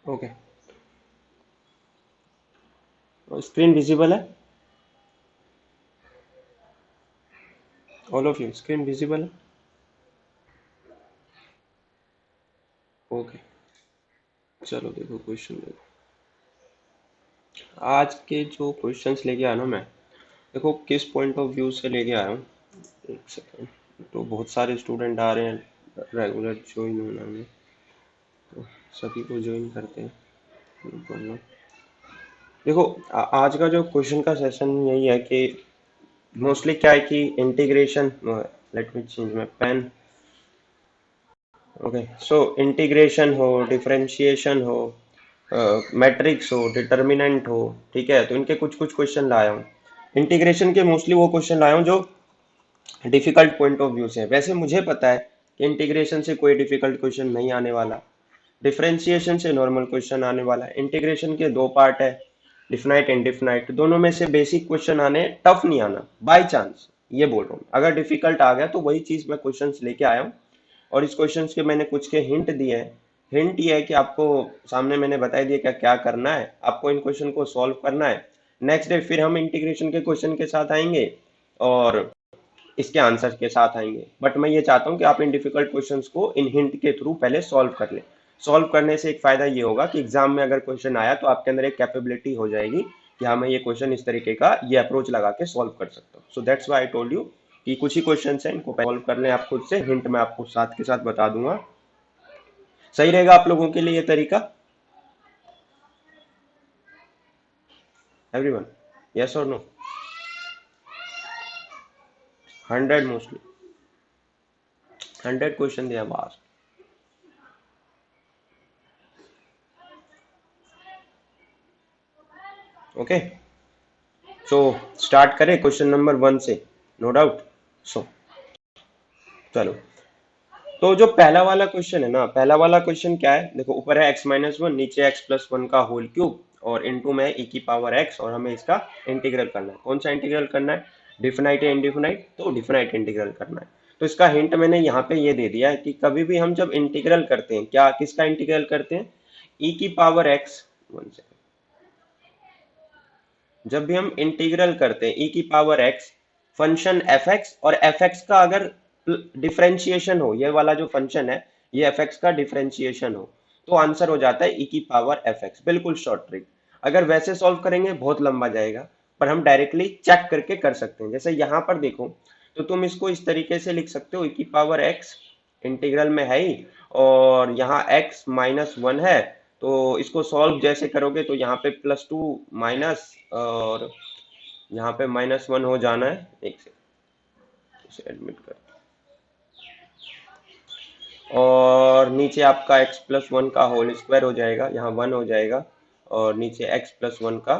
Okay, screen visible है? All of you screen visible है? Okay, चलो देखो क्वेश्चन देखो। आज के जो क्वेश्चंस लेके आया ना मैं, देखो किस पॉइंट ऑफ व्यू से लेके आया हूँ। एक सेकेंड। तो बहुत सारे स्टूडेंट आ रहे हैं रेगुलर ज्वाइन होना में, तो सभी को ज्वाइन करते हैं, no problem। देखो आज का जो क्वेश्चन का सेशन यही है कि मोस्टली क्या है कि integration, let me change my pen. Okay, so integration हो, डिफरेंशिएशन हो, मैट्रिक्स हो, डिटर्मिनेंट हो, ठीक है, तो इनके कुछ कुछ क्वेश्चन लाया हूँ। इंटीग्रेशन के मोस्टली वो क्वेश्चन लाया हूँ जो डिफिकल्ट पॉइंट ऑफ व्यू से है। वैसे मुझे पता है कि इंटीग्रेशन से कोई डिफिकल्ट क्वेश्चन नहीं आने वाला, डिफरेंशिएशन से नॉर्मल क्वेश्चन आने वाला है। इंटीग्रेशन के दो पार्ट है, डिफिनाइट इनडिफिनाइट, दोनों में से बेसिक क्वेश्चन आने, टफ नहीं आना, बाय चांस ये बोल रहा हूँ। अगर डिफिकल्ट आ गया तो वही चीज मैं क्वेश्चंस लेके आया हूँ, और इस क्वेश्चंस के मैंने कुछ के हिंट दिए हैं। हिंट ये है कि आपको सामने मैंने बता दिया क्या क्या करना है, आपको इन क्वेश्चन को सॉल्व करना है। नेक्स्ट डे फिर हम इंटीग्रेशन के क्वेश्चन के साथ आएंगे और इसके आंसर के साथ आएंगे। बट मैं ये चाहता हूँ कि आप इन डिफिकल्ट क्वेश्चंस को इन हिंट के थ्रू पहले सॉल्व कर लें। सॉल्व करने से एक फायदा ये होगा कि एग्जाम में अगर क्वेश्चन आया तो आपके अंदर एक कैपेबिलिटी हो जाएगी कि हाँ मैं ये क्वेश्चन इस तरीके का ये अप्रोच लगा के सॉल्व कर सकता हूँ। So that's why I told you कि कुछ ही क्वेश्चन है, इनको सॉल्व कर लें आप खुद से, हिंट मैं आपको साथ के साथ बता दूंगा। सही रहेगा आप लोगों के लिए ये तरीका? एवरीवन, यस और नो? 100 मोस्टली 100 क्वेश्चन दिया बस। ओके, सो स्टार्ट करें क्वेश्चन नंबर 1 से, नो डाउट। सो चलो, तो जो पहला वाला क्वेश्चन है ना, पहला वाला क्वेश्चन क्या है, देखो ऊपर है x-1, नीचे x+1 का होल क्यूब, और इनटू में e की पावर x, और हमें इसका इंटीग्रल करना है। कौन सा इंटीग्रल करना है? डिफिनाइट या इंडिफिनाइट? तो डिफिनाइट इंटीग्रल करना है। तो इसका हिंट मैंने यहाँ पे ये दे दिया है कि कभी भी हम जब इंटीग्रल करते हैं, क्या किसका इंटीग्रल करते हैं? e की पावर x, जब भी हम इंटीग्रल करते हैं e की पावर x, फंक्शन fx, और fx का अगर डिफरेंशिएशन हो, ये वाला जो फंक्शन है ये fx का डिफरेंशिएशन हो, तो आंसर हो जाता है e की पावर fx। बिल्कुल शॉर्ट ट्रिक। अगर वैसे सॉल्व करेंगे बहुत लंबा जाएगा, पर हम डायरेक्टली चेक करके कर सकते हैं। जैसे यहाँ पर देखो, तो तुम इसको इस तरीके से लिख सकते हो, e की पावर x इंटीग्रल में है ही, और यहाँ x-1 है, तो इसको सॉल्व जैसे करोगे तो यहाँ पे +2 माइनस, और यहाँ पे -1 हो जाना है। एक से इसे एडमिट कर, और नीचे आपका x+1 का होल स्क्वायर हो जाएगा, यहाँ 1 हो जाएगा, और नीचे x+1 का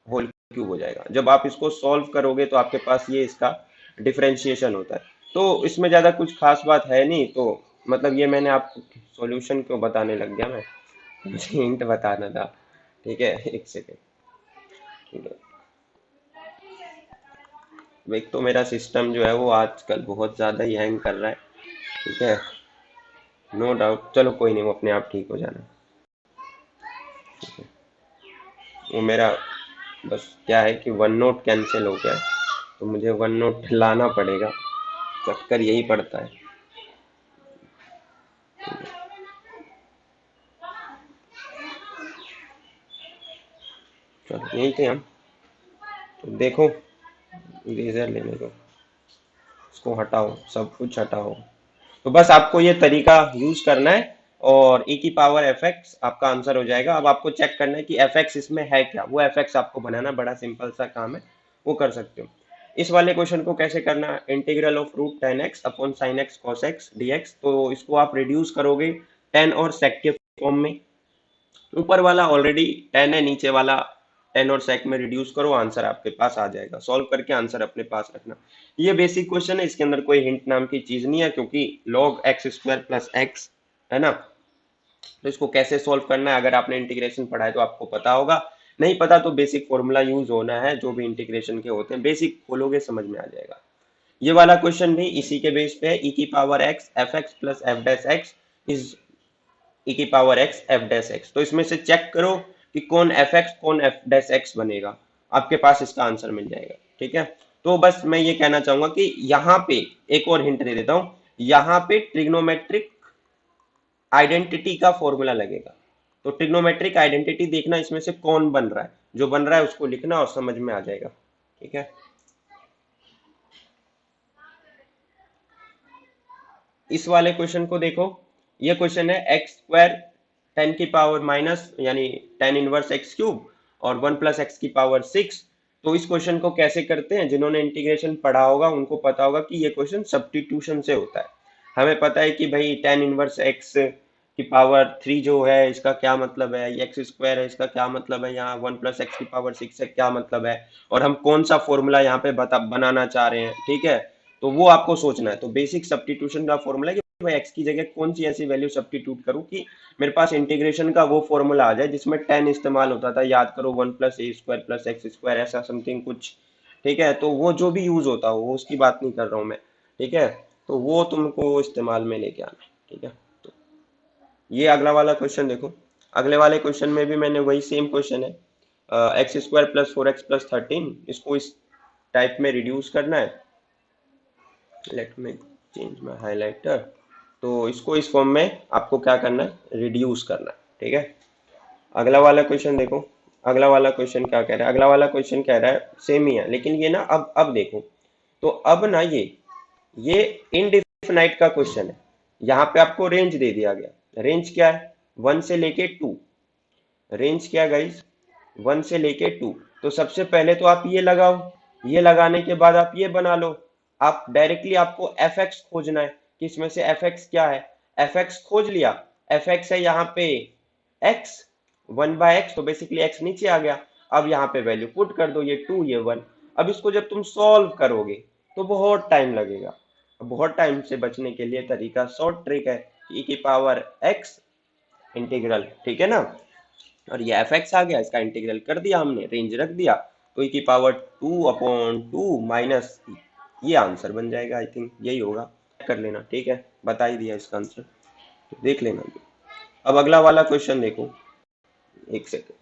होल क्यूब हो जाएगा। जब आप इसको सॉल्व करोगे तो आपके पास ये इसका डिफरेंशिएशन होता है। तो इसमें ज्यादा कुछ खास बात है नहीं, तो मतलब ये मैंने आपको सॉल्यूशन क्यों बताने लग गया मैं, मुझे हिंट बताना था। ठीक है, एक सेकेंड। ठीक है, एक तो मेरा सिस्टम जो है वो आजकल बहुत ज़्यादा ही हैंग कर रहा है। ठीक है, नो डाउट, चलो कोई नहीं, वो अपने आप ठीक हो जाना। वो मेरा बस क्या है कि वन नोट कैंसिल हो गया, तो मुझे वन नोट लाना पड़ेगा, चक्कर यही पड़ता है। चलो यही थे हम, तो देखो इरेजर लेने को, इसको हटाओ, सब कुछ हटाओ। तो बस आपको ये तरीका यूज करना है, और e की पावर fx आपका आंसर हो जाएगा। अब आपको चेक करना है कि fx इसमें है क्या, वो fx आपको बनाना बड़ा सिंपल सा काम है, वो कर सकते हो। इस वाले क्वेश्चन को कैसे करना है, integral of root tan x upon sin x cos x dx, तो इसको आप रिड्यूस करोगे tan और sec के फॉर्म में। ऊपर वाला ऑलरेडी tan है, नीचे वाला tan और sec में रिड्यूस करो, आंसर आपके पास आ जाएगा। सॉल्व करके आंसर अपने पास रखना। ये बेसिक क्वेश्चन है, इसके अंदर कोई हिंट नाम की चीज नहीं है, क्योंकि log x² + x है ना। तो इसको कैसे सॉल्व करना है, अगर आपने इंटीग्रेशन पढ़ा है तो आपको पता होगा, नहीं पता तो बेसिक फॉर्मूला यूज होना है, जो भी इंटीग्रेशन के होते हैं बेसिक खोलोगे समझ में आ जाएगा। ये वाला क्वेश्चन भी इसी के बेस पे है, e की power x fx + f' x is e की power x f dash x. तो इसमें से चेक करो कि कौन एफ एक्स कौन एफ डैश एक्स बनेगा, आपके पास इसका आंसर मिल जाएगा। ठीक है, तो बस मैं ये कहना चाहूंगा कि यहाँ पे एक और हिंट दे देता हूँ, यहाँ पे ट्रिग्नोमेट्रिक आइडेंटिटी का फॉर्मूला लगेगा। तो ट्रिग्नोमेट्रिक आइडेंटिटी देखना इसमें से कौन बन रहा है, जो बन रहा है उसको लिखना और समझ में आ जाएगा। ठीक है, इस वाले क्वेश्चन को देखो, ये क्वेश्चन है एक्स स्क्वायर 10 की पावर माइनस यानी 10 इनवर्स एक्स क्यूब और 1 प्लस एक्स की पावर 6। तो इस क्वेश्चन को कैसे करते हैं, जिन्होंने इंटीग्रेशन पढ़ा होगा उनको पता होगा कि ये क्वेश्चन सब्स्टिट्यूशन से होता है। हमें पता है कि भाई 10 इनवर्स एक्स की पावर 3 जो है इसका क्या मतलब है, एक्स स्क्वायर है इसका क्या मतलब है, यहाँ 1 प्लस एक्स की पावर 6 है क्या मतलब है, और हम कौन सा फॉर्मूला यहाँ पे बनाना चाह रहे हैं। ठीक है, तो वो आपको सोचना है। तो बेसिक सब्स्टिट्यूशन का फॉर्मूला है कि मैं एक्स की जगह कौन सी ऐसी वैल्यू सब्स्टिट्यूट करूं कि मेरे पास इंटीग्रेशन का वो फॉर्मूला आ जाए जिसमें 10 इस्तेमाल होता था, याद करो 1 प्लस ए स्क्वायर प्लस एक्स स्क्वायर ऐसा समथिंग कुछ। ठीक है, तो वो जो भी यूज होता हो वो उसकी बात नहीं कर रहा हूँ मैं। ठीक है, तो वो तुमको इस्तेमाल में लेके आना है। ठीक है, तो ये अगला वाला क्वेश्चन देखो, अगले वाले क्वेश्चन में भी मैंने वही सेम क्वेश्चन है, x square plus 4x plus 13, इसको इस टाइप में रिड्यूस करना है। Late me change my highlighter. तो इसको इस फॉर्म में आपको क्या करना है, रिड्यूस करना है। ठीक है, अगला वाला क्वेश्चन देखो, अगला वाला क्वेश्चन क्या कह रहा है, अगला वाला क्वेश्चन कह रहा है सेम ही है, लेकिन ये ना अब देखो, तो अब ना ये इनडिफिनाइट का क्वेश्चन है। यहाँ पे आपको रेंज दे दिया गया, रेंज क्या है 1 से लेके 2, रेंज क्या गाइस 1 से लेके 2। तो सबसे पहले तो आप ये लगाओ, ये लगाने के बाद आप ये बना लो। आप डायरेक्टली आपको एफ एक्स खोजना है कि इसमें से एफ एक्स क्या है। एफ एक्स खोज लिया, एफ एक्स है यहाँ पे एक्स 1/x, तो बेसिकली एक्स नीचे आ गया। अब यहाँ पे वैल्यू पुट कर दो, ये 2 ये 1। अब इसको जब तुम सॉल्व करोगे तो बहुत टाइम लगेगा। बहुत टाइम से बचने के लिए तरीका शॉर्ट ट्रिक है, e की पावर x इंटीग्रल। ठीक है ना, और ये एफ एक्स आ गया, इसका इंटीग्रल कर दिया हमने, रेंज रख दिया, तो ई की पावर 2/2 माइनस, ये आंसर बन जाएगा। आई थिंक यही होगा, कर लेना। ठीक है, बता ही दिया इसका आंसर, तो देख लेना। अब अगला वाला क्वेश्चन देखो, एक सेकंड।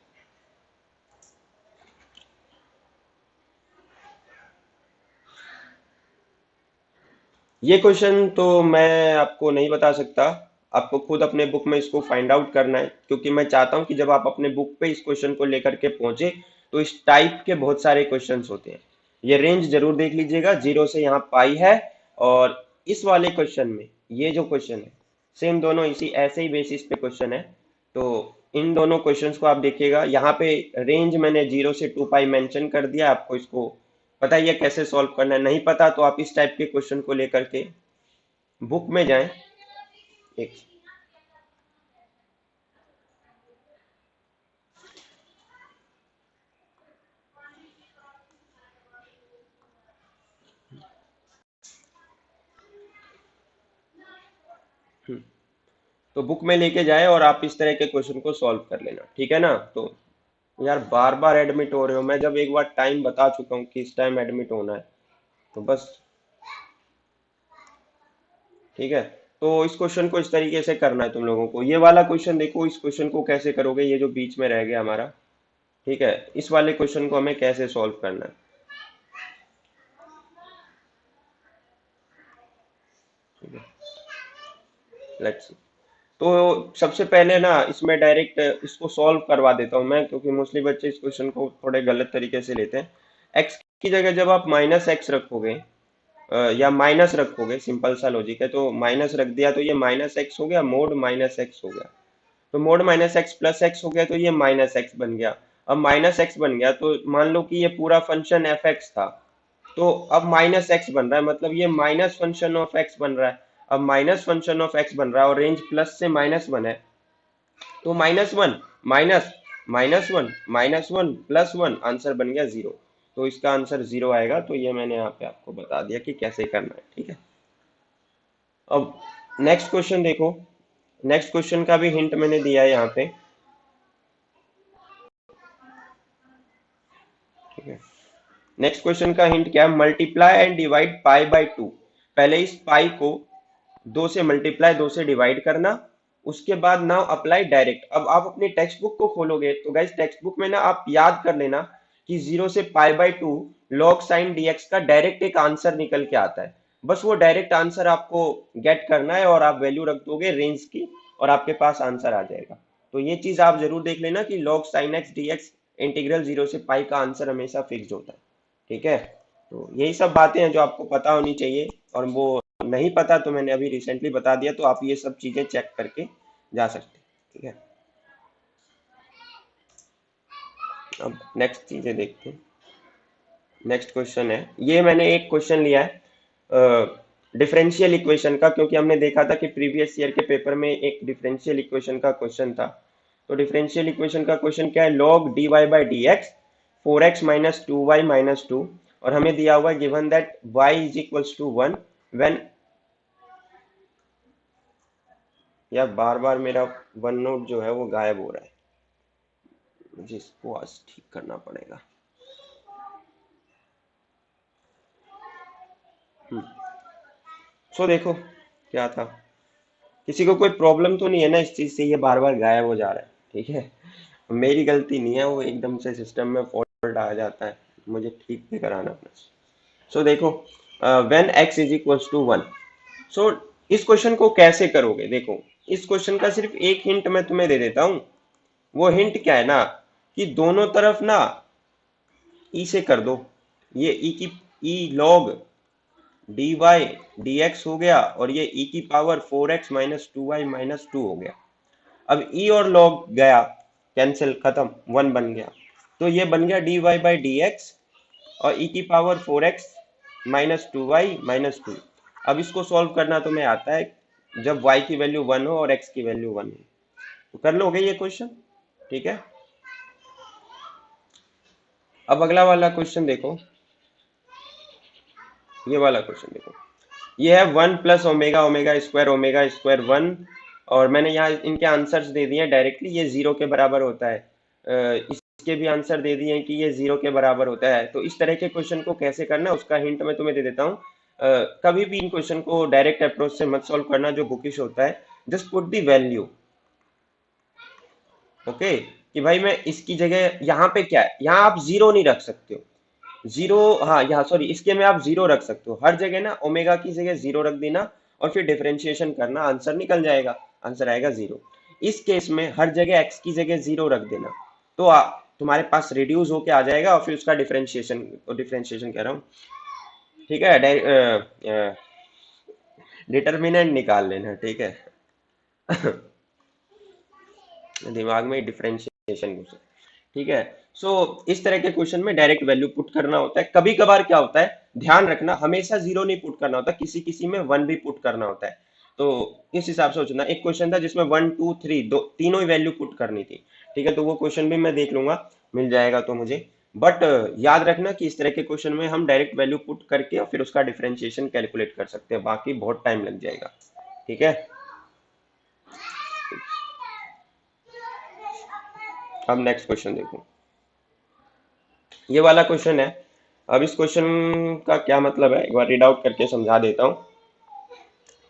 ये क्वेश्चन तो मैं आपको नहीं बता सकता, आपको खुद अपने बुक में इसको फाइंड आउट करना है, क्योंकि मैं चाहता हूं कि जब आप अपने बुक पे इस क्वेश्चन को लेकर के पहुंचे तो इस टाइप के बहुत सारे क्वेश्चंस होते हैं। ये रेंज जरूर देख लीजिएगा, 0 से यहाँ पाई है, और इस वाले क्वेश्चन में ये जो क्वेश्चन है सेम दोनों इसी ऐसे ही बेसिस पे क्वेश्चन है। तो इन दोनों क्वेश्चंस को आप देखिएगा, यहाँ पे रेंज मैंने 0 से 2 पाई मेंशन कर दिया, आपको इसको पता ही है कैसे सॉल्व करना है। नहीं पता तो आप इस टाइप के क्वेश्चन को लेकर के बुक में जाएं। एक तो बुक में लेके जाए और आप इस तरह के क्वेश्चन को सॉल्व कर लेना। ठीक है ना, तो यार बार बार एडमिट हो रहे हो, मैं जब एक बार टाइम बता चुका हूँ कि इस टाइम एडमिट होना है, तो बस। ठीक है, तो इस क्वेश्चन को इस तरीके से करना है तुम लोगों को। ये वाला क्वेश्चन देखो, इस क्वेश्चन को कैसे करोगे, ये जो बीच में रह गया हमारा। ठीक है, इस वाले क्वेश्चन को हमें कैसे सॉल्व करना है। ठीक है, लेट्स। तो सबसे पहले ना इसमें डायरेक्ट इसको सॉल्व करवा देता हूँ मैं, क्योंकि मोस्टली बच्चे इस क्वेश्चन को थोड़े गलत तरीके से लेते हैं। एक्स की जगह जब आप माइनस एक्स रखोगे, या माइनस रखोगे, सिंपल सा लॉजिक है, तो माइनस रख दिया तो ये माइनस एक्स हो गया, मोड माइनस एक्स हो गया। तो mode minus x plus x हो गया, तो ये माइनस एक्स बन गया। अब माइनस एक्स बन गया तो मान लो कि ये पूरा फंक्शन एफ एक्स था, तो अब माइनस एक्स बन रहा है, मतलब ये माइनस फंक्शन ऑफ एक्स बन रहा है। अब माइनस फंक्शन ऑफ एक्स बन रहा है और रेंज प्लस से माइनस बना है, तो -1 माइनस -1 प्लस 1 आंसर बन गया 0। तो इसका आंसर 0 आएगा। तो ये मैंने यहाँ पे आपको बता दिया कि कैसे करना है। ठीक है, अब नेक्स्ट क्वेश्चन देखो, नेक्स्ट क्वेश्चन का भी हिंट मैंने दिया है यहाँ पे। ठीक है, नेक्स्ट क्वेश्चन का हिंट क्या है, multiply and divide pi by 2। पहले इस पाई को 2 से मल्टीप्लाई 2 से डिवाइड करना, उसके बाद नाउ अप्लाई डायरेक्ट। अब आप अपनी टेक्स्ट बुक को खोलोगे तो गाइस टेक्स्ट बुक में ना आप याद कर लेना कि 0 से π/2 log sin dx का डायरेक्ट एक आंसर निकल के आता है। बस वो डायरेक्ट आंसर आपको गेट करना है और आप वैल्यू रख दोगे रेंज की और आपके पास आंसर आ जाएगा। तो ये चीज आप जरूर देख लेना कि log sin x dx integral 0 से π का आंसर हमेशा फिक्स होता है। ठीक है, तो यही सब बातें हैं जो आपको पता होनी चाहिए, और वो नहीं पता तो मैंने अभी रिसेंटली बता दिया, तो आप ये सब चीजें चेक करके जा सकते हैं। ठीक है, अब नेक्स्ट चीजें देखते हैं। नेक्स्ट क्वेश्चन है, ये मैंने एक क्वेश्चन लिया है डिफरेंशियल इक्वेशन का, क्योंकि हमने देखा था कि प्रीवियस ईयर के पेपर में एक डिफरेंशियल इक्वेशन का क्वेश्चन था। तो डिफरेंशियल इक्वेशन का क्वेश्चन क्या है, log dy/dx 4x - 2y - 2, और हमें दिया हुआ है गिवन दैट y = 1 व्हेन, या बार बार मेरा वन नोट जो है वो गायब हो रहा है, मुझे इसको आज ठीक करना पड़ेगा। सो देखो क्या था, किसी को कोई प्रॉब्लम तो नहीं है ना इस चीज से, ये बार बार गायब हो जा रहा है। ठीक है, मेरी गलती नहीं है, वो एकदम से सिस्टम में फॉल्ट आ जाता है, मुझे ठीक भी कराना अपना। सो देखो, व्हेन x = 1। सो इस क्वेश्चन को कैसे करोगे, देखो इस क्वेश्चन का सिर्फ एक हिंट मैं तुम्हें दे देता हूँ। वो हिंट क्या है ना, कि दोनों तरफ ना ई से कर दो। ये ई की ई log dy/dx हो गया, और ये e की पावर 4x - 2y - 2 हो गया। अब e और log गया, कैंसिल, खत्म, 1 बन गया। तो ये बन गया dy/dx और e की पावर 4x - 2y - 2। अब इसको सॉल्व करना तुम्हें आता है जब y की वैल्यू 1 हो और x की वैल्यू 1 हो, तो कर लोगे ये क्वेश्चन। ठीक है, अब अगला वाला क्वेश्चन देखो, ये वाला क्वेश्चन देखो, ये है 1 + ω² ω²1, और मैंने यहाँ इनके आंसर्स दे दिए हैं डायरेक्टली, ये 0 के बराबर होता है। इसके भी आंसर दे दिए हैं कि ये 0 के बराबर होता है। तो इस तरह के क्वेश्चन को कैसे करना है उसका हिंट मैं तुम्हें दे देता हूँ। कभी भी इन क्वेश्चन को डायरेक्ट अप्रोच से मत सॉल्व करना जो बुकिश होता है। Just put the value, okay, कि भाई मैं इसकी जगह यहाँ पे क्या है, यहाँ आप 0 नहीं रख सकते हो, 0, हाँ यहाँ सॉरी, इसके में आप 0 रख सकते हो हर जगह ना, ओमेगा की जगह 0 रख देना और फिर डिफरेंशिएशन करना, आंसर निकल जाएगा, आंसर आएगा 0। इस केस में हर जगह x की जगह 0 रख देना, तो तुम्हारे पास रिड्यूस होके आ जाएगा, और फिर उसका डिफरेंशिएशन, डिफरेंशिएशन कह रहा हूँ, ठीक है, डिटर्मिनेंट निकाल लेना। ठीक है दिमाग में डिफरेंशिएशन घुसे। ठीक है, सो इस तरह के क्वेश्चन में डायरेक्ट वैल्यू पुट करना होता है। कभी कभार क्या होता है, ध्यान रखना, हमेशा 0 नहीं पुट करना होता, किसी किसी में 1 भी पुट करना होता है। तो इस हिसाब से सोचना। एक क्वेश्चन था जिसमें 1 2 3 दो तीनों ही वैल्यू पुट करनी थी। ठीक है, तो वो क्वेश्चन भी मैं देख लूंगा, मिल जाएगा तो मुझे। बट याद रखना कि इस तरह के क्वेश्चन में हम डायरेक्ट वैल्यू पुट करके और फिर उसका डिफरेंशिएशन कैलकुलेट कर सकते हैं, बाकी बहुत टाइम लग जाएगा। ठीक है, अब नेक्स्ट क्वेश्चन देखो, ये वाला क्वेश्चन है। अब इस क्वेश्चन का क्या मतलब है एक बार रीड आउट करके समझा देता हूँ।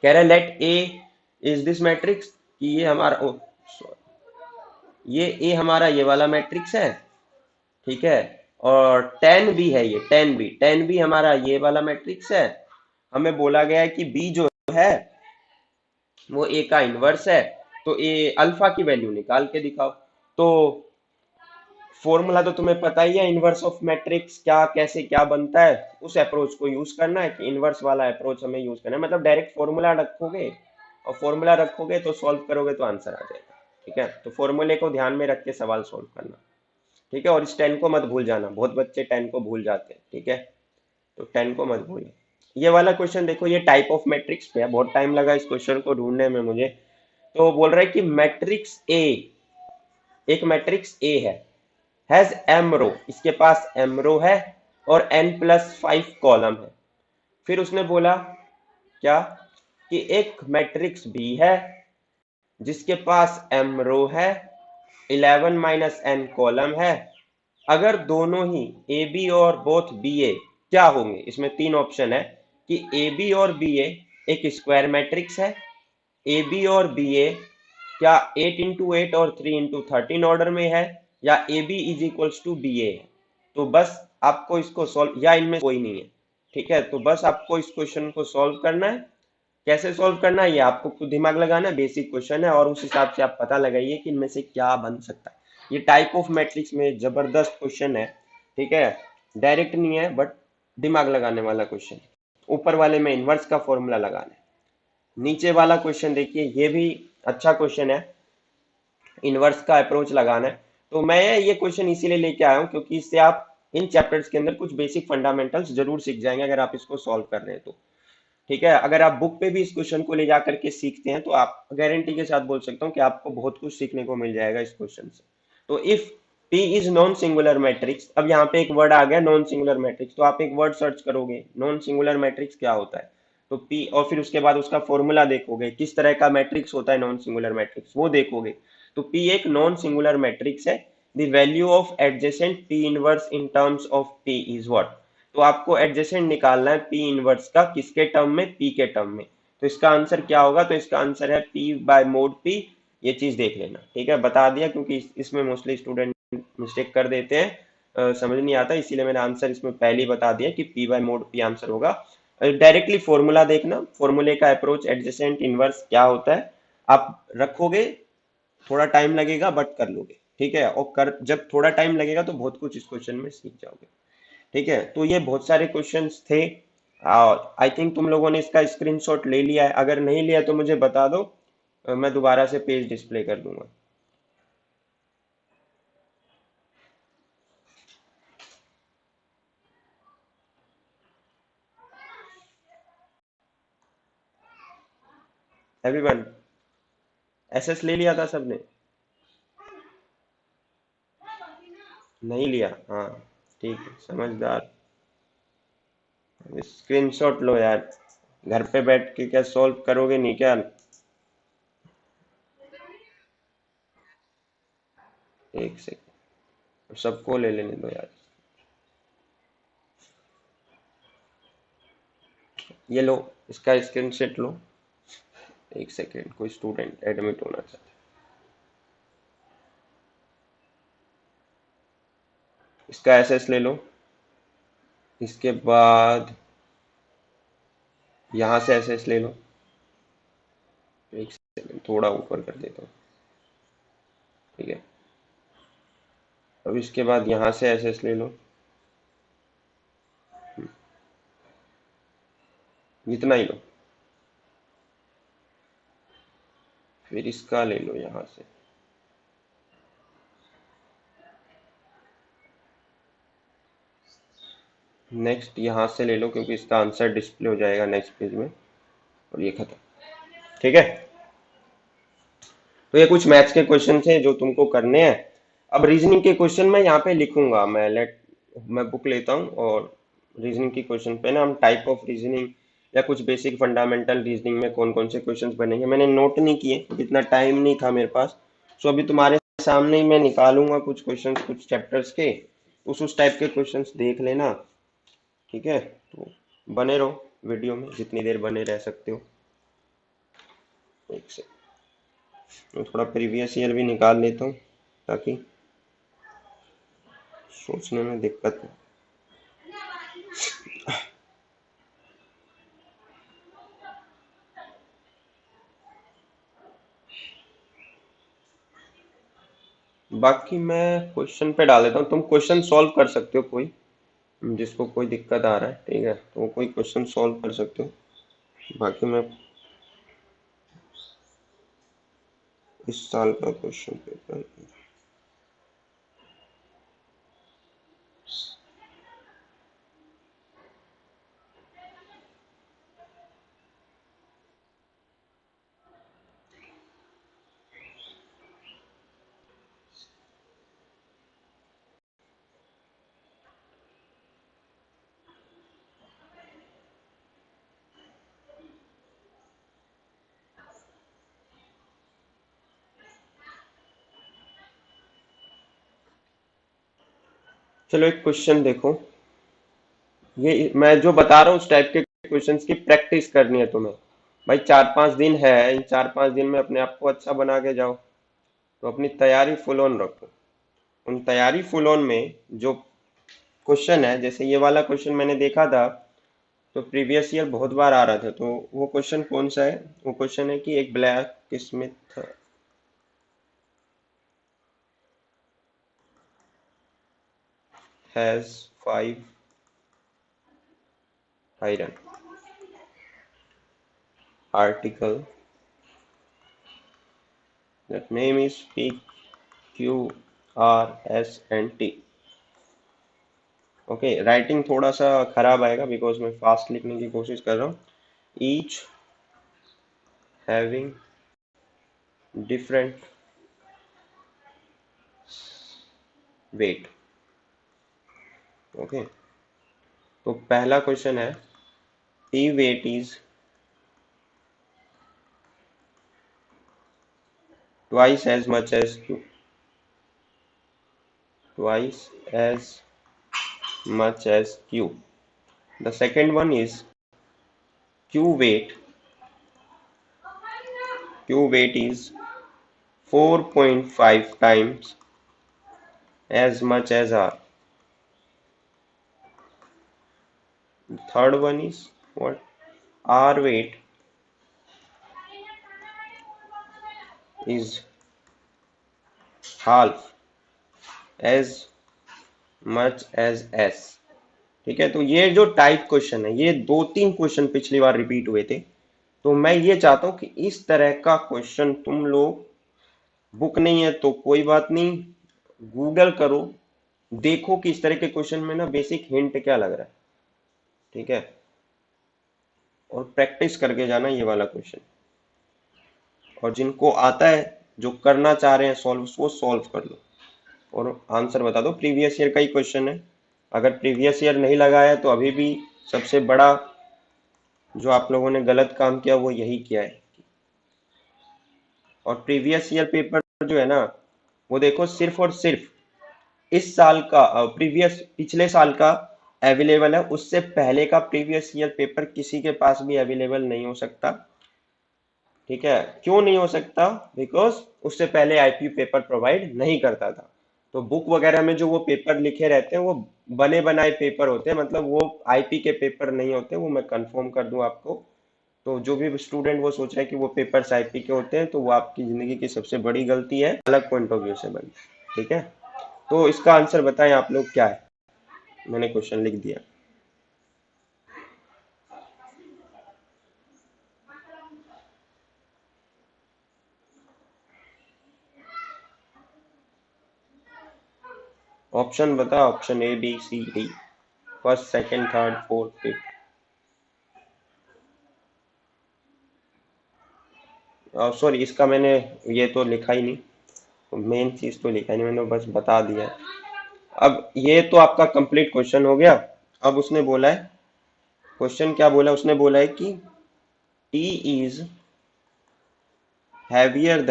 कह रहा है let A is this matrix, कि ये हमारा ये ए हमारा ये वाला मैट्रिक्स है। ठीक है, और 10 भी है, ये 10 भी हमारा ये वाला मैट्रिक्स है। हमें बोला गया है कि बी जो है वो ए का इनवर्स है, तो ए अल्फा की वैल्यू निकाल के दिखाओ। तो फॉर्मूला तो तुम्हें पता ही है, इनवर्स ऑफ मैट्रिक्स क्या कैसे क्या बनता है, उस अप्रोच को यूज करना है, कि इनवर्स वाला अप्रोच हमें यूज करना है, मतलब डायरेक्ट फॉर्मूला रखोगे और फॉर्मूला रखोगे तो सॉल्व करोगे तो आंसर आ जाएगा। ठीक है, तो फॉर्मूले को ध्यान में रख के सवाल सॉल्व करना। ठीक है, और इस 10 को मत भूल जाना, बहुत बच्चे 10 को भूल जाते हैं। ठीक है, तो 10 को मत भूल। ये वाला क्वेश्चन देखो, ये टाइप ऑफ मैट्रिक्स पे है, बहुत टाइम लगा इस क्वेश्चन को ढूंढने में मुझे। तो बोल रहा है कि मैट्रिक्स ए, एक मैट्रिक्स ए हैज एम रो, इसके पास एम रो है और n+5 कॉलम है। फिर उसने बोला क्या, कि एक मैट्रिक्स बी है जिसके पास एम रो है, 11 - n कॉलम है। अगर दोनों ही ए बी और बोथ बी ए क्या होंगे, इसमें 3 ऑप्शन है, कि ए बी और बी ए एक स्क्वायर मैट्रिक्स है, ए बी और बी ए क्या 8 into 8 और 3 into 13 ऑर्डर में है, या A B is equals to B A है। तो बस आपको इसको सॉल्व, या इनमें कोई नहीं है, ठीक है। तो बस आपको इस क्वेश्चन को सॉल्व करना है। कैसे सॉल्व करना है ये आपको खुद दिमाग लगाना है, बेसिक क्वेश्चन है, और उस हिसाब से आप पता लगाइए कि इनमें से क्या बन सकता है। ये टाइप ऑफ मैट्रिक्स में जबरदस्त क्वेश्चन है, ठीक है। डायरेक्ट नहीं है बट दिमाग लगाने वाला क्वेश्चन। ऊपर वाले में इनवर्स का फॉर्मूला लगाना है। नीचे वाला क्वेश्चन देखिए, ये भी अच्छा क्वेश्चन है, इनवर्स का अप्रोच लगाना है। तो मैं ये क्वेश्चन इसीलिए लेके आया हूँ क्योंकि इससे आप इन चैप्टर्स के अंदर कुछ बेसिक फंडामेंटल्स जरूर सीख जाएंगे अगर आप इसको सॉल्व कर रहे हैं तो, ठीक है। अगर आप बुक पे भी इस क्वेश्चन को ले जा करके सीखते हैं तो आप गारंटी के साथ बोल सकता हूँ कि आपको बहुत कुछ सीखने को मिल जाएगा इस क्वेश्चन से। तो if P is non singular matrix, अब यहाँ पे एक वर्ड आ गया नॉन सिंगुलर मैट्रिक्स, तो आप एक वर्ड सर्च करोगे नॉन सिंगुलर मैट्रिक्स क्या होता है, तो P, और फिर उसके बाद उसका फॉर्मूला देखोगे, किस तरह का मैट्रिक्स होता है नॉन सिंगुलर मैट्रिक्स वो देखोगे। तो P एक नॉन सिंगुलर मैट्रिक्स है। The value of adjacent P inverse in terms of P is what. तो आपको एडजेसेंट निकालना है P इनवर्स का, किसके टर्म में, P के टर्म में। तो इसका आंसर क्या होगा, तो इसका आंसर है P बाय मोड P। ये चीज देख लेना, ठीक है, बता दिया, क्योंकि इसमें मोस्टली स्टूडेंट मिस्टेक कर देते हैं, समझ नहीं आता, इसीलिए मैंने आंसर इसमें पहले ही बता दिया कि P by mod P answer होगा। डायरेक्टली फॉर्मूला देखना, फॉर्मूले का अप्रोच एडजेसेंट इनवर्स क्या होता है आप रखोगे, थोड़ा टाइम लगेगा बट कर लोगे, ठीक है। और कर जब थोड़ा टाइम लगेगा तो बहुत कुछ इस क्वेश्चन में सीख जाओगे, ठीक है। तो ये बहुत सारे क्वेश्चंस थे। आई थिंक तुम लोगों ने इसका स्क्रीनशॉट ले लिया है, अगर नहीं लिया तो मुझे बता दो, मैं दोबारा से पेज डिस्प्ले कर दूंगा। एवरीवन, एसएस ले लिया था सबने? नहीं लिया, हाँ, ठीक है, समझदार। स्क्रीनशॉट लो यार, घर पे बैठ के क्या सॉल्व करोगे, नहीं क्या? एक सेकंड, सबको ले लेने दो यार। ये लो, इसका स्क्रीनशॉट लो। एक सेकेंड, कोई स्टूडेंट एडमिट होना चाहिए। इसका एसएस ले लो। इसके बाद यहाँ से एसएस ले लो। एक सेकेंड, थोड़ा ऊपर कर देता हूँ, ठीक है। अब इसके बाद यहाँ से एसएस ले लो, इतना ही लो। फिर इसका ले लो यहाँ से। नेक्स्ट यहाँ से ले लो, क्योंकि इसका आंसर डिस्प्ले हो जाएगा नेक्स्ट पेज में। और ये खत्म, ठीक है। तो ये कुछ मैथ्स के क्वेश्चन थे जो तुमको करने हैं। अब रीजनिंग के क्वेश्चन मैं यहाँ पे लिखूंगा, मैं बुक लेता हूँ, और रीजनिंग की क्वेश्चन पे ना हम टाइप ऑफ रीजनिंग या कुछ बेसिक फंडामेंटल रीजनिंग में कौन कौन से क्वेश्चंस बनेंगे मैंने नोट नहीं किए क्योंकि इतना टाइम नहीं था मेरे पास। सो अभी तुम्हारे सामने ही मैं निकालूंगा कुछ क्वेश्चंस कुछ चैप्टर्स के, उस टाइप के क्वेश्चंस देख लेना, ठीक है। तो बने रहो वीडियो में जितनी देर बने रह सकते हो। एक से मैं थोड़ा प्रीवियस ईयर भी निकाल लेता हूँ ताकि सोचने में दिक्कत हो। बाकी मैं क्वेश्चन पे डाल देता हूँ, तुम क्वेश्चन सॉल्व कर सकते हो, कोई जिसको कोई दिक्कत आ रहा है, ठीक है, तो वो कोई क्वेश्चन सॉल्व कर सकते हो। बाकी मैं इस साल का क्वेश्चन पेपर, चलो एक क्वेश्चन देखो। ये मैं जो बता रहा हूँ उस टाइप के क्वेश्चंस की प्रैक्टिस करनी है तुम्हें। भाई 4-5 दिन है, इन 4-5 दिन में अपने आप को अच्छा बना के जाओ। तो अपनी तैयारी फुल ऑन रखो। उन तैयारी फुल ऑन में जो क्वेश्चन है, जैसे ये वाला क्वेश्चन मैंने देखा था, तो प्रीवियस ईयर बहुत बार आ रहा था। तो वो क्वेश्चन कौन सा है? वो क्वेश्चन है कि एक black Smith has 5 iron article that name is P Q R S and T। Okay, writing थोड़ा सा खराब आएगा बिकॉज मैं फास्ट लिखने की कोशिश कर रहा हूँ। Each having different weight. Okay, तो पहला क्वेश्चन है T weight is twice as much as Q. Twice as much as Q. The second one is Q weight. Q weight is 4.5 times as much as R. The third one is what? R weight is half as much as S। ठीक है, तो ये जो type question है, ये 2-3 question पिछली बार repeat हुए थे। तो मैं ये चाहता हूं कि इस तरह का क्वेश्चन तुम लोग, बुक नहीं है तो कोई बात नहीं, गूगल करो, देखो कि इस तरह के क्वेश्चन में ना बेसिक हिंट क्या लग रहा है। ठीक है, और प्रैक्टिस करके जाना ये वाला क्वेश्चन। और जिनको आता है, जो करना चाह रहे हैं सॉल्व, वो सॉल्व कर लो और आंसर बता दो। प्रीवियस ईयर का ही क्वेश्चन है। अगर प्रीवियस ईयर नहीं लगाया है तो अभी भी सबसे बड़ा जो आप लोगों ने गलत काम किया वो यही किया है। और प्रीवियस ईयर पेपर जो है ना, वो देखो सिर्फ और सिर्फ इस साल का प्रीवियस पिछले साल का अवेलेबल है। उससे पहले का प्रीवियस ईयर पेपर किसी के पास भी अवेलेबल नहीं हो सकता। ठीक है, क्यों नहीं हो सकता? बिकॉज उससे पहले आईपी पेपर प्रोवाइड नहीं करता था। तो बुक वगैरह में जो वो पेपर लिखे रहते हैं वो बने बनाए पेपर होते हैं, मतलब वो आईपी के पेपर नहीं होते, वो मैं कंफर्म कर दूं आपको। तो जो भी स्टूडेंट वो सोच रहा है कि वो पेपर्स आईपी के होते हैं, तो वो आपकी जिंदगी की सबसे बड़ी गलती है, अलग पॉइंट ऑफ व्यू से बनी। ठीक है, तो इसका आंसर बताएं आप लोग क्या है। मैंने क्वेश्चन लिख दिया। ऑप्शन बता, option A B C D, first second third fourth fifth. Sorry, इसका मैंने ये तो लिखा ही नहीं, मेन चीज तो लिखा ही नहीं, मैंने बस बता दिया है। अब ये तो आपका कंप्लीट क्वेश्चन हो गया। अब उसने बोला है, क्वेश्चन क्या बोला उसने, बोला है कि T is heavier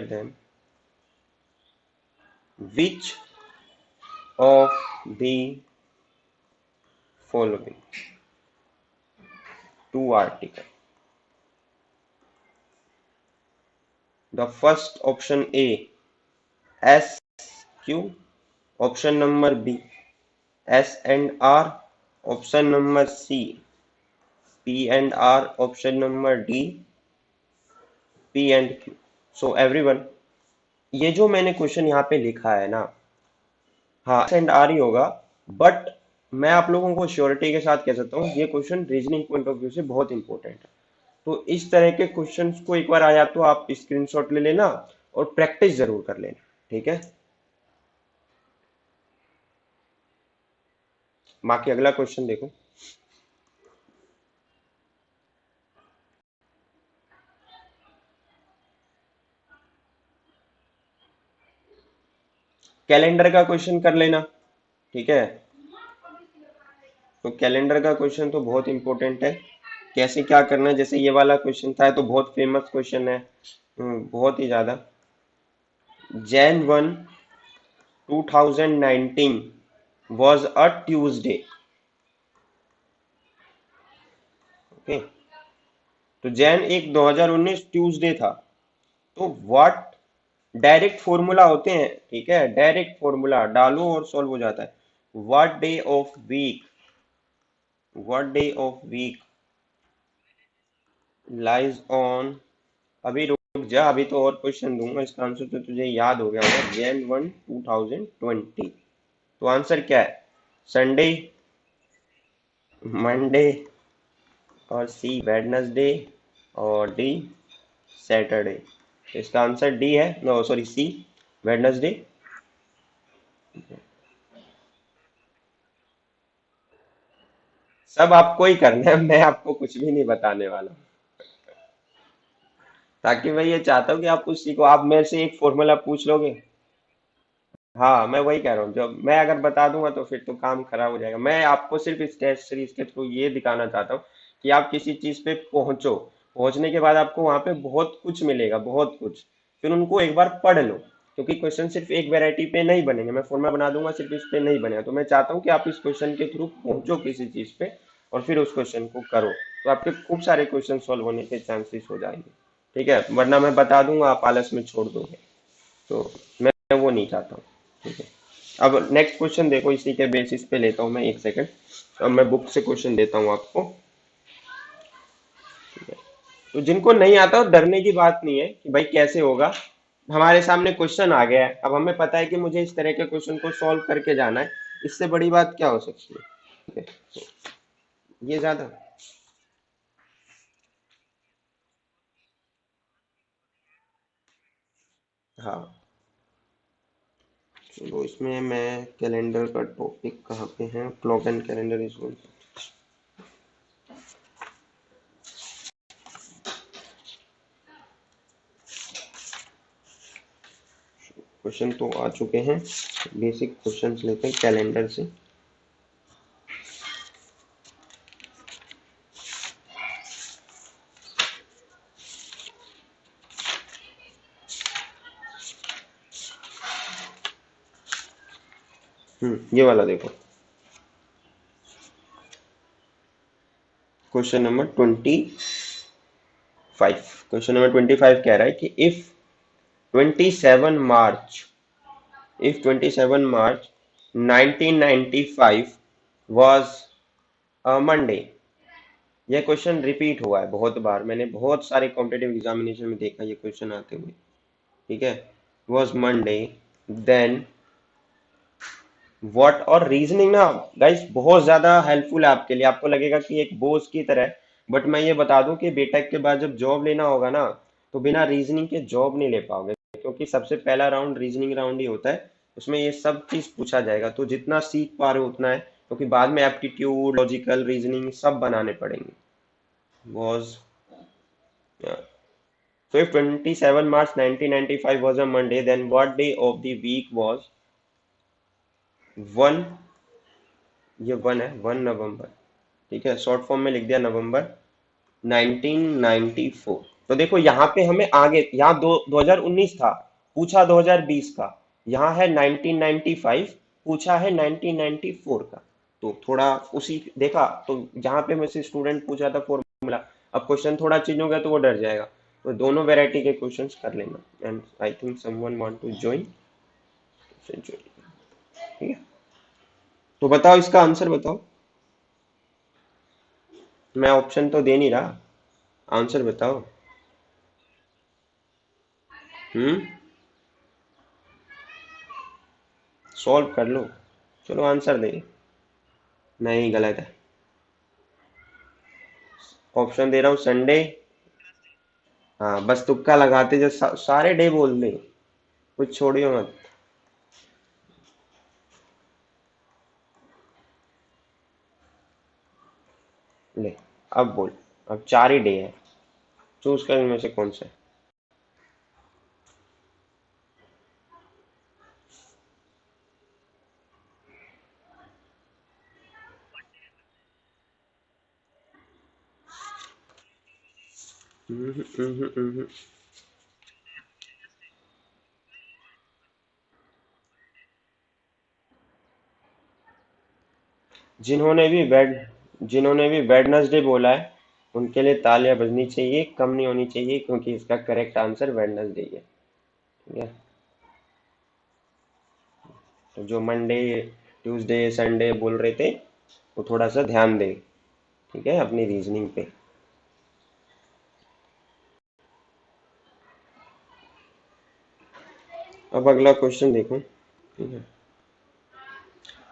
than which of the following two article. The first option A S Q, option number B S and R, option number C P and R, option number D P and Q. So everyone, ये जो मैंने question यहाँ पे लिखा है ना, हाँ S and are ही होगा। बट मैं आप लोगों को श्योरिटी के साथ कह सकता हूँ ये question reasoning point of view से बहुत इंपॉर्टेंट है। तो इस तरह के क्वेश्चंस को एक बार आया तो आप स्क्रीनशॉट ले लेना और प्रैक्टिस जरूर कर लेना। ठीक है, बाकी अगला क्वेश्चन देखो। कैलेंडर का क्वेश्चन कर लेना। ठीक है, तो कैलेंडर का क्वेश्चन तो बहुत इंपॉर्टेंट है। कैसे क्या करना है, जैसे ये वाला क्वेश्चन था तो बहुत फेमस क्वेश्चन है, बहुत ही ज्यादा। Jan 1, 2019 was a Tuesday। Okay, तो जैन एक 2019 ट्यूसडे था, तो व्हाट डायरेक्ट फॉर्मूला होते हैं, ठीक है, डायरेक्ट फॉर्मूला डालो और सॉल्व हो जाता है। What day of week, what day of week lies on, अभी रुक जा, अभी तो और क्वेश्चन दूंगा, इसका आंसर तो तुझे याद हो गया होगा, Jan 1 2020। तो आंसर क्या है, संडे, मंडे, और सी वेडनेसडे, और डी सैटरडे। इसका आंसर डी है, नो सॉरी सी, वेडनेसडे। सब आपको ही करना है, मैं आपको कुछ भी नहीं बताने वाला, ताकि मैं ये चाहता हूँ कि आप कुछ सीखो। आप मेरे से एक फॉर्मूला पूछ लोगे। हाँ, मैं वही कह रहा हूँ, जब मैं अगर बता दूंगा तो फिर तो काम खराब हो जाएगा। मैं आपको सिर्फ इस टेस्ट सीरीज के थ्रू ये दिखाना चाहता हूँ कि आप किसी चीज पे पहुंचो, पहुंचने के बाद आपको वहां पे बहुत कुछ मिलेगा, बहुत कुछ, फिर उनको एक बार पढ़ लो, क्योंकि क्वेश्चन सिर्फ एक वैरायटी पे नहीं बनेंगे, मैं फॉर्मूला बना दूंगा सिर्फ इस पे नहीं बनेगा। तो मैं चाहता हूँ कि आप इस क्वेश्चन के थ्रू पहुंचो किसी चीज पे, और फिर उस क्वेश्चन को करो, तो आपके खूब सारे क्वेश्चन सॉल्व होने के चांसेस हो जाएंगे। ठीक है, वरना मैं बता दूंगा आप आलस में छोड़ दोगे, तो मैं वो नहीं चाहता हूँ। ठीक है, अब नेक्स्ट क्वेश्चन देखो, इसी के बेसिस पे लेता हूँ मैं, एक सेकंड, अब मैं बुक से क्वेश्चन देता हूँ आपको। ठीक है, तो जिनको नहीं आता वो डरने की बात नहीं है कि भाई कैसे होगा, हमारे सामने क्वेश्चन आ गया है, अब हमें पता है कि मुझे इस तरह के क्वेश्चन को सॉल्व करके जाना है, इससे बड़ी बात क्या हो सकती है। ठीक है, ये ज्यादा, हाँ, चलो इसमें मैं कैलेंडर का टॉपिक कहाँ पे है, clock and calendar is one. Question तो आ चुके हैं, बेसिक क्वेश्चंस लेते हैं कैलेंडर से। ये वाला देखो, क्वेश्चन नंबर 25। क्वेश्चन नंबर 25 कह रहा है कि if 27 March, if 27 March 1995 was a Monday, यह क्वेश्चन रिपीट हुआ है बहुत बार, मैंने बहुत सारे कॉम्पिटेटिव एग्जामिनेशन में देखा ये क्वेश्चन आते हुए। ठीक है, was मंडे, देन व्हाट, और रीजनिंग ना गाइस बहुत ज्यादा हेल्पफुल है आपके लिए, आपको लगेगा कि एक बोझ की तरह, बट मैं ये बता दूं कि बीटेक के बाद जब जॉब लेना होगा ना, तो बिना रीजनिंग के जॉब नहीं ले पाओगे, क्योंकि सबसे पहला राउंड रीजनिंग राउंड ही होता है, उसमें ये सब चीज पूछा जाएगा, तो जितना सीख पा रहे हो उतना है, क्योंकि बाद में एप्टीट्यूड, लॉजिकल रीजनिंग सब बनाने पड़ेंगे। Was, so if 27 March 1995 was a Monday, then what day of the week was 1, ये 1 है, 1 नवंबर। ठीक है, शॉर्ट फॉर्म में लिख दिया नवंबर 1994। तो देखो यहाँ पे हमें आगे, यहाँ 2019 था, पूछा 2020 का, यहाँ है 1995, पूछा है 1994 का, तो थोड़ा उसी देखा, तो जहाँ पे मुझसे स्टूडेंट पूछा था फॉर्मूला, अब क्वेश्चन थोड़ा चेंज हो गया तो वो डर जाएगा, तो दोनों वेराइटी के क्वेश्चंस कर लेना। And I think someone want to join, ठीक है, तो बताओ इसका आंसर बताओ, मैं ऑप्शन तो दे नहीं रहा, आंसर बताओ। हम्म, सॉल्व कर लो, चलो आंसर दे। नहीं, गलत है, ऑप्शन दे रहा हूँ संडे। हाँ, बस तुक्का लगाते जो सारे डे बोल दे, कुछ छोड़ियो मत। ले, अब बोल, अब 4 ही डे है, चूज कर इनमें से कौन सा है। हम्म, हम्म, हम्म। जिन्होंने भी वेडनेसडे बोला है, उनके लिए तालियां बजनी चाहिए, कम नहीं होनी चाहिए, क्योंकि इसका करेक्ट आंसर वेडनेसडे है। ठीक है, तो जो मंडे, ट्यूसडे, संडे बोल रहे थे वो थोड़ा सा ध्यान दें, ठीक है, अपनी रीजनिंग पे। अब अगला क्वेश्चन देखो। ठीक है,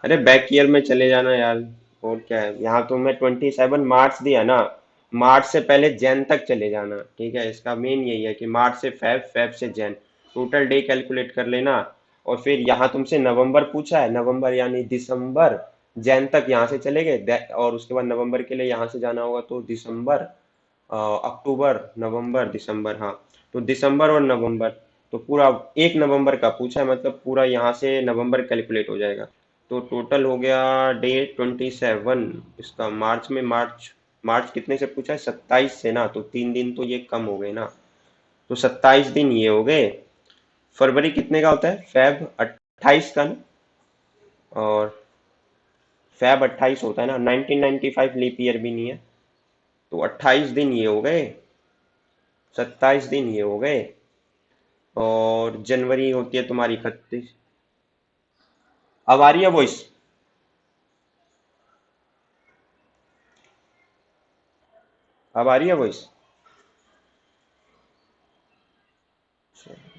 अरे बैक ईयर में चले जाना यार। और क्या है, यहाँ तो मैं 27 मार्च दिया ना, मार्च से पहले जैन तक चले जाना। ठीक है, इसका मेन यही है कि मार्च से फेब, फेब से जैन, टोटल डे कैलकुलेट कर लेना। और फिर यहाँ तुमसे नवंबर पूछा है, नवंबर यानी दिसंबर, जैन तक यहाँ से चले गए, और उसके बाद नवंबर के लिए यहाँ से जाना होगा, तो दिसंबर, अक्टूबर, नवंबर, दिसंबर, हाँ, तो दिसंबर और नवंबर, तो पूरा 1 नवंबर का पूछा है, मतलब पूरा यहाँ से नवंबर कैलकुलेट हो जाएगा। तो टोटल हो गया डे 27 इसका। मार्च में, मार्च, मार्च कितने से पूछा है, 27 से ना, तो 3 दिन तो ये कम हो गए ना, तो 27 दिन ये हो गए। फरवरी कितने का होता है, फेब 28 का ना, और फेब 28 होता है ना, 1995 लीप ईयर भी नहीं है, तो 28 दिन ये हो गए, 27 दिन ये हो गए, और जनवरी होती है तुम्हारी 31। अब आ रही है वॉइस? अब आ रही है वॉइस?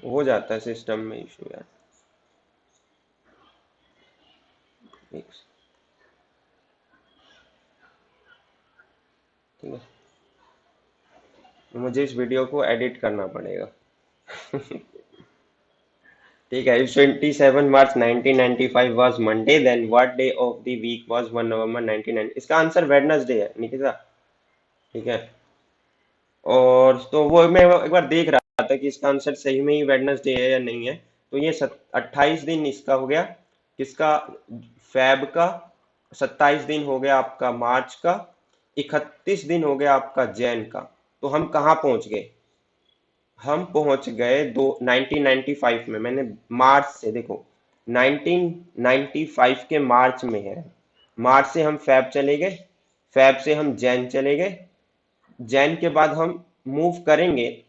हो जाता है सिस्टम में इशू यार। एक- ठीक है, तो मुझे इस वीडियो को एडिट करना पड़ेगा। ठीक है, if 27 March 1995 was Monday, then what day of the week was 1 November 1990? इसका आंसर वेडनेसडे है निकिता। ठीक है, और तो वो मैं एक बार देख रहा था कि इसका आंसर सही में ही वेडनेसडे है या नहीं है। तो ये 28 दिन इसका हो गया, किसका, फेब का। 27 दिन हो गया आपका मार्च का। 31 दिन हो गया आपका जैन का। तो हम कहाँ पहुंच गए, हम पहुंच गए दो 1995 में। मैंने मार्च से देखो, 1995 के मार्च में है, मार्च से हम फैब चले गए, फैब से हम जैन चले गए, जैन के बाद हम मूव करेंगे,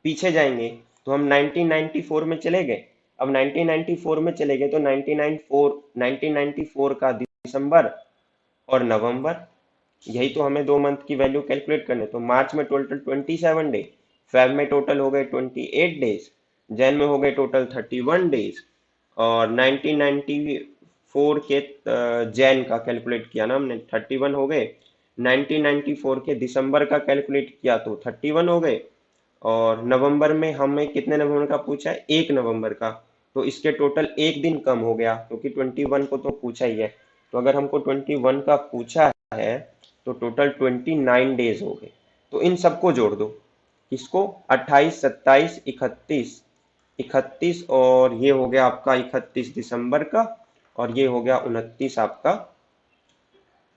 पीछे जाएंगे, तो हम 1994 में चले गए। अब 1994 में चले गए तो 1994 का दिसंबर और नवंबर, यही तो हमें 2 मंथ की वैल्यू कैलकुलेट करने। तो मार्च में टोटल 27 डे, फेब में टोटल हो गए 28 डेज, जैन में हो गए टोटल 31 डेज, और 1994 के जैन का कैलकुलेट किया ना हमने, 31 हो गए। 1994 के दिसंबर का कैलकुलेट किया तो 31 हो गए, और नवंबर में हमें कितने नवंबर का पूछा है, 1 नवंबर का, तो इसके टोटल एक दिन कम हो गया, क्योंकि 21 को तो पूछा ही है। तो अगर हमको 21 का पूछा है तो टोटल 29 डेज हो गए। तो इन सबको जोड़ दो, किसको, 28, 27, 31, 31, और ये हो गया आपका 31 दिसंबर का, और ये हो गया 29 आपका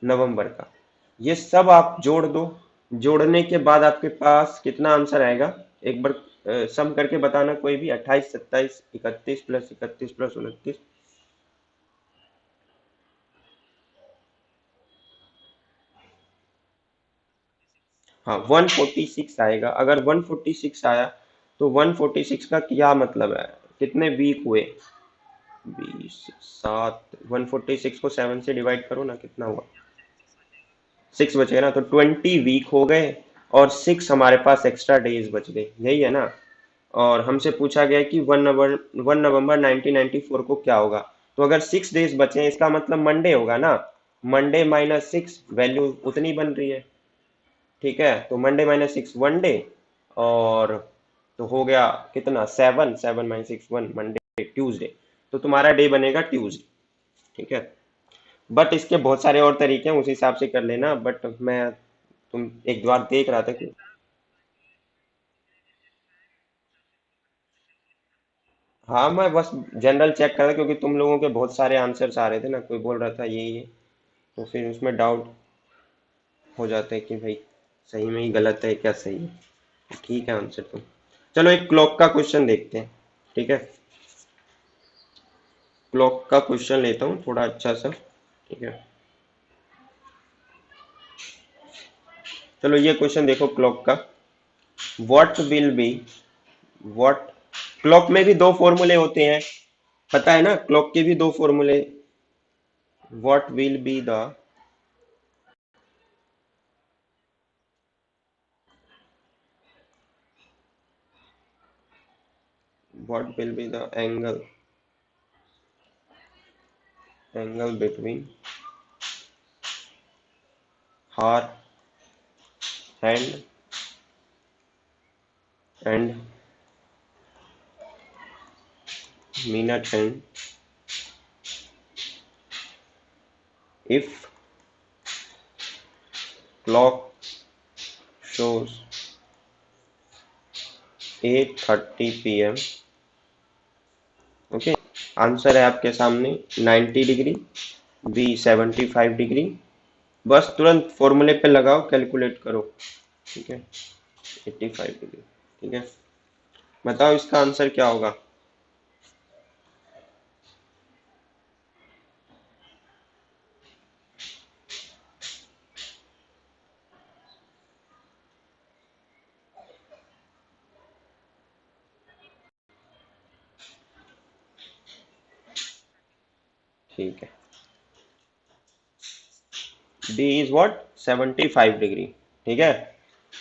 नवंबर का। ये सब आप जोड़ दो, जोड़ने के बाद आपके पास कितना आंसर आएगा, एक बार सम करके बताना कोई भी, 28, 27, 31 प्लस 31 प्लस 29। हाँ, 146 आएगा। अगर 146 आया तो 146 का क्या मतलब है, कितने वीक हुए, 27, 146 को 7 से डिवाइड करो ना, कितना हुआ, 6 बचेगा ना, तो 20 वीक हो गए, और 6 हमारे पास एक्स्ट्रा डेज बच गए, यही है ना। और हमसे पूछा गया कि 1 नवंबर 1994 को क्या होगा। तो अगर 6 डेज बचे हैं, इसका मतलब मंडे होगा ना, मंडे माइनस 6, वैल्यू उतनी बन रही है। ठीक है, तो मंडे माइनस 6 1 डे, और तो हो गया कितना, 7, 7 - 6 1, मंडे, ट्यूसडे, तो तुम्हारा डे बनेगा ट्यूसडे। ठीक है, बट इसके बहुत सारे और तरीके हैं, उस हिसाब से कर लेना, बट मैं, तुम एक बार देख रहा था कि, हाँ, मैं बस जनरल चेक कर रहा था, क्योंकि तुम लोगों के बहुत सारे आंसर्स आ रहे थे ना, कोई बोल रहा था यही है, तो फिर उसमें डाउट हो जाता है कि भाई सही में ही गलत है क्या सही है। ठीक है आंसर तो, चलो एक क्लॉक का क्वेश्चन देखते हैं। ठीक है, क्लॉक का क्वेश्चन लेता हूँ थोड़ा अच्छा सा। ठीक है, चलो ये क्वेश्चन देखो क्लॉक का। What will B, what, clock में भी दो फॉर्मूले होते हैं, पता है ना, क्लॉक के भी दो फॉर्मूले। What will be the, what will be the angle between hour hand and minute hand if clock shows 8:30 p.m. Okay, answer है आपके सामने 90 डिग्री, बी 75 डिग्री। बस तुरंत फॉर्मूले पे लगाओ, कैलकुलेट करो। ठीक है, 85 डिग्री। ठीक है, बताओ इसका आंसर क्या होगा। ठीक है, डी इज व्हाट, 75 डिग्री। ठीक है,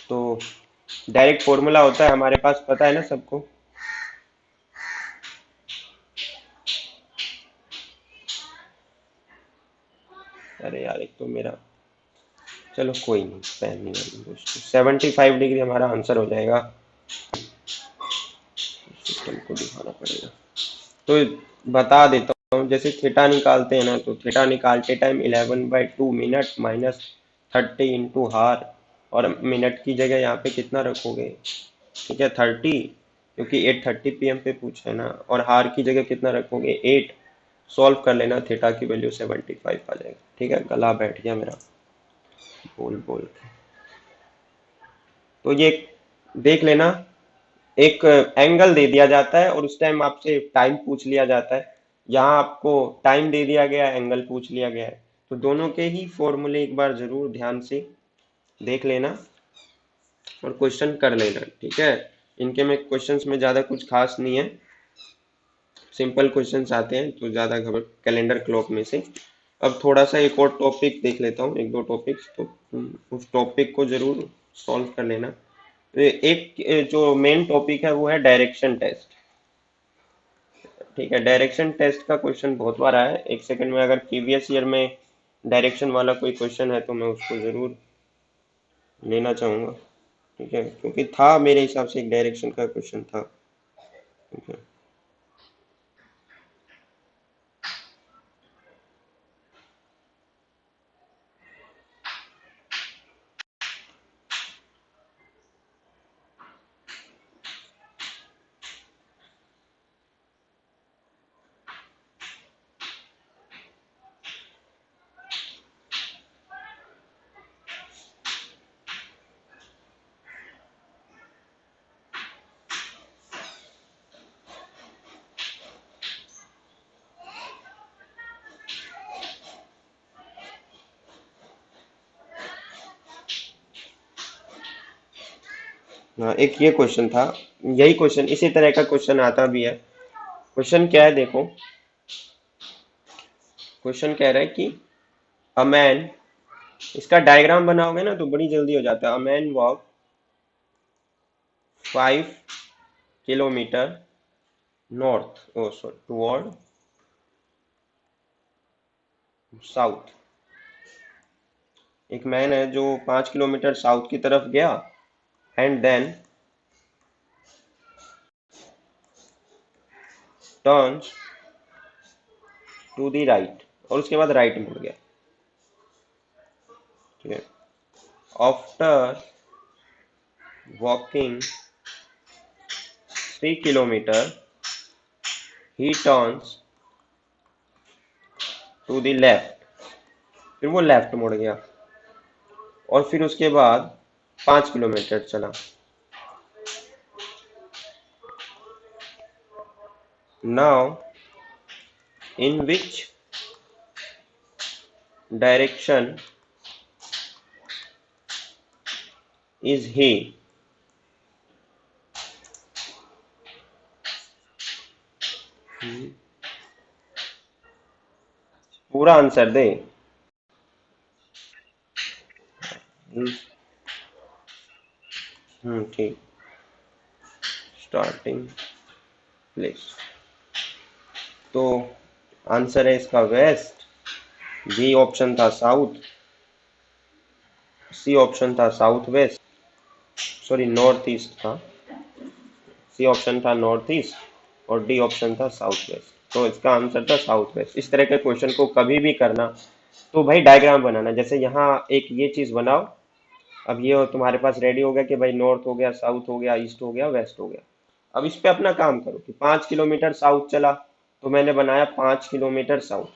तो डायरेक्ट फॉर्मूला होता है हमारे पास, पता है ना सबको। अरे यार, एक तो मेरा, चलो कोई नहीं, पहनने वाली दोस्तों, 75 डिग्री हमारा आंसर हो जाएगा। सिस्टम को दिखाना पड़ेगा, तो बता देता हूँ। जैसे थीटा निकालते हैं ना, तो थीटा निकालते टाइम 11/2 मिनट माइनस 30 इंटू हार, और मिनट की जगह यहाँ पे कितना रखोगे, ठीक है 30, क्योंकि 8:30 PM पे पूछा है ना, और हार की जगह कितना रखोगे 8। सॉल्व कर लेना, थीटा की वैल्यू 75 आ जाएगा। ठीक है, गला बैठ गया मेरा बोल बोल के। तो ये देख लेना, एक एंगल दे दिया जाता है और उस टाइम आपसे टाइम पूछ लिया जाता है। यहाँ आपको टाइम दे दिया गया, एंगल पूछ लिया गया है, तो दोनों के ही फॉर्मूले एक बार जरूर ध्यान से देख लेना और क्वेश्चन कर लेना। ठीक है, इनके में क्वेश्चंस में ज़्यादा कुछ खास नहीं है, सिंपल क्वेश्चंस आते हैं, तो ज़्यादा घबर, कैलेंडर क्लॉक में से। अब थोड़ा सा एक और टॉपिक देख लेता हूँ, एक दो टॉपिक्स, तो तुम उस टॉपिक को जरूर सॉल्व कर लेना। एक जो मेन टॉपिक है वो है डायरेक्शन टेस्ट। ठीक है, डायरेक्शन टेस्ट का क्वेश्चन बहुत बार आया है। एक सेकंड में, अगर प्रीवियस ईयर में डायरेक्शन वाला कोई क्वेश्चन है तो मैं उसको जरूर लेना चाहूंगा। ठीक है, क्योंकि था मेरे हिसाब से एक डायरेक्शन का क्वेश्चन था। ठीक है, हाँ एक ये क्वेश्चन था, यही क्वेश्चन, इसी तरह का क्वेश्चन आता भी है। क्वेश्चन क्या है देखो, क्वेश्चन कह रहा है कि अ मैन, इसका डायग्राम बनाओगे ना तो बड़ी जल्दी हो जाता है। A man walk 5 kilometre north, oh sorry, toward south. एक मैन है जो 5 किलोमीटर साउथ की तरफ गया, and then turns to the right, और उसके बाद राइट मुड़ गया। ठीक है, after walking 3 kilometre he turns to the left, फिर वो लेफ्ट मुड़ गया, और फिर उसके बाद 5 किलोमीटर चला। Now in which direction is he. पूरा आंसर दे। ठीक। Starting place. तो आंसर है इसका वेस्ट, बी ऑप्शन था साउथ, सी ऑप्शन था south west, sorry north east था, सी ऑप्शन था नॉर्थ ईस्ट और डी ऑप्शन था साउथ वेस्ट। तो इसका आंसर था साउथ वेस्ट। इस तरह के क्वेश्चन को कभी भी करना तो भाई डायग्राम बनाना, जैसे यहाँ एक ये चीज बनाओ। अब ये तुम्हारे पास रेडी हो गया कि भाई नॉर्थ हो गया, साउथ हो गया, ईस्ट हो गया, वेस्ट हो गया। अब इस पे अपना काम करो कि 5 किलोमीटर साउथ चला, तो मैंने बनाया 5 किलोमीटर साउथ।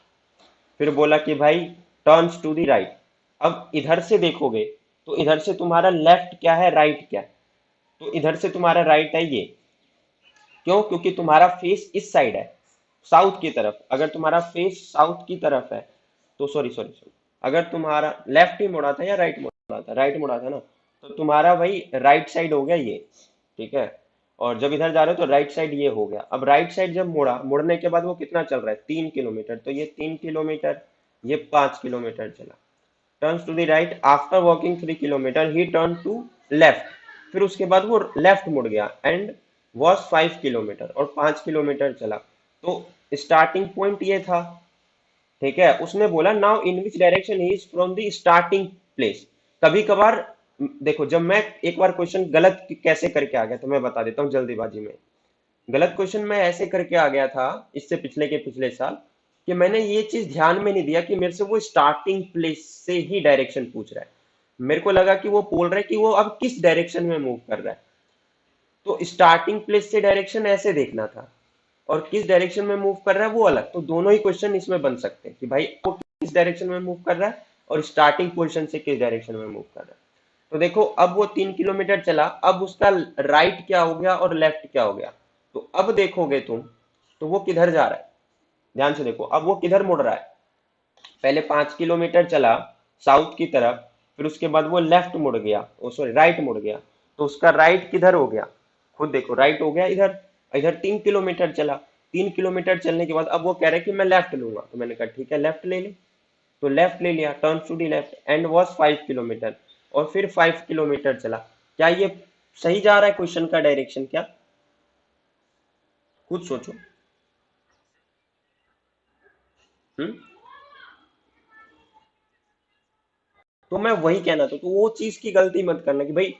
फिर बोला कि भाई टर्न्स टू द राइट। अब इधर से देखोगे तो इधर से तुम्हारा लेफ्ट क्या है, राइट क्या है? तो इधर से तुम्हारा राइट है ये। क्यों? क्योंकि तुम्हारा फेस इस साइड है, साउथ की तरफ। अगर तुम्हारा फेस साउथ की तरफ है तो सॉरी सॉरी सॉरी, अगर तुम्हारा लेफ्ट ही मुड़ा था या राइट मुड़ा था, राइट मुड़ा था ना, तो तुम्हारा भाई राइट साइड हो गया ये। ठीक है। और जब इधर जा रहे हो तो राइट साइड ये हो गया। अब राइट साइड जब मुड़ा, मुड़ने के बाद वो कितना चल रहा है, 3 किलोमीटर। तो ये 3 किलोमीटर, ये 5 किलोमीटर चला। Turns to the right after walking 3 kilometre he turn to left. फिर उसके बाद वो लेफ्ट मुड़ गया एंड वॉज 5 किलोमीटर, और 5 किलोमीटर चला। तो स्टार्टिंग पॉइंट ये था। ठीक है। उसने बोला now in which direction he is from the starting place. कभी कभार देखो, जब मैं एक बार क्वेश्चन गलत कैसे करके आ गया तो मैं बता देता हूँ जल्दीबाजी में। गलत क्वेश्चन मैं ऐसे करके आ गया था इससे पिछले के पिछले साल, कि मैंने ये चीज ध्यान में नहीं दिया कि मेरे से वो स्टार्टिंग प्लेस से ही डायरेक्शन पूछ रहा है। मेरे को लगा कि वो बोल रहा है कि वो अब किस डायरेक्शन में मूव कर रहा है। तो स्टार्टिंग प्लेस से डायरेक्शन ऐसे देखना था, और किस डायरेक्शन में मूव कर रहा है वो अलग। तो दोनों ही क्वेश्चन इसमें बन सकते हैं कि भाई वो किस डायरेक्शन में मूव कर रहा है और स्टार्टिंग पोजीशन से किस डायरेक्शन में मूव कर रहा है। तो देखो, अब वो 3 किलोमीटर चला, अब उसका राइट क्या हो गया और लेफ्ट क्या हो गया। तो अब देखोगे तुम, तो वो किधर जा रहा है, ध्यान से देखो, अब वो किधर मुड़ रहा है। पहले 5 किलोमीटर चला साउथ की तरफ, फिर उसके बाद वो लेफ्ट मुड़ गया, ओ सॉरी राइट मुड़ गया। तो उसका राइट किधर हो गया, खुद देखो, राइट हो गया इधर। इधर 3 किलोमीटर चला, 3 किलोमीटर चलने के बाद अब वो कह रहा है कि मैं लेफ्ट लूंगा। तो मैंने कहा ठीक है लेफ्ट ले ले। तो लेफ्ट ले लिया, turn to the left and was 5 kilometre, और फिर 5 किलोमीटर चला। क्या ये सही जा रहा है क्वेश्चन का डायरेक्शन क्या? खुद सोचो। हम्म। तो मैं वही कहना था, तो वो चीज की गलती मत करना कि भाई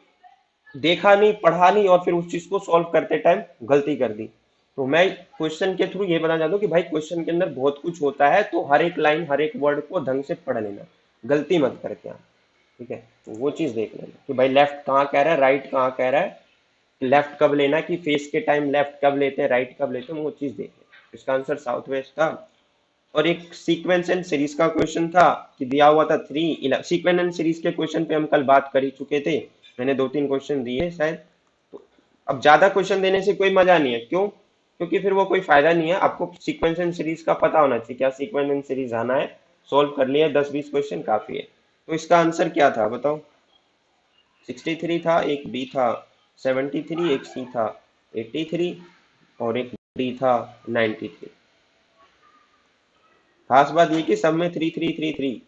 देखा नहीं, पढ़ा नहीं, और फिर उस चीज को सॉल्व करते टाइम गलती कर दी। तो मैं क्वेश्चन के थ्रू ये बताना चाहता हूँ कि भाई क्वेश्चन के अंदर बहुत कुछ होता है, तो हर एक लाइन हर एक वर्ड को ढंग से पढ़ लेना, गलती मत करके आना। ठीक है। तो वो चीज देख लेना कि भाई लेफ्ट कहाँ कह रहा है, राइट कहाँ कह रहा है, लेफ्ट कब लेना, कि फेस के टाइम लेफ्ट कब लेते हैं, राइट कब लेते हैं, वो चीज देख लेना। इसका आंसर साउथ वेस्ट था। और एक सीक्वेंस एंड सीरीज का क्वेश्चन था कि दिया हुआ था 3 सीक्वेंस एंड सीरीज के क्वेश्चन पे हम कल बात कर ही चुके थे। मैंने 2-3 क्वेश्चन दिए शायद। तो अब ज्यादा क्वेश्चन देने से कोई मजा नहीं है। क्यों? क्योंकि फिर वो कोई फायदा नहीं है। आपको सीक्वेंस एंड सीरीज का पता होना चाहिए, क्या सीक्वेंस एंड सीरीज आना है, सोल्व कर लिया, 10-20 क्वेश्चन काफी है। तो इसका आंसर क्या था बताओ? 63 था, एक बी था 73, एक सी था 83, और एक डी था 93। खास बात ये कि सब में 3 3 3 3।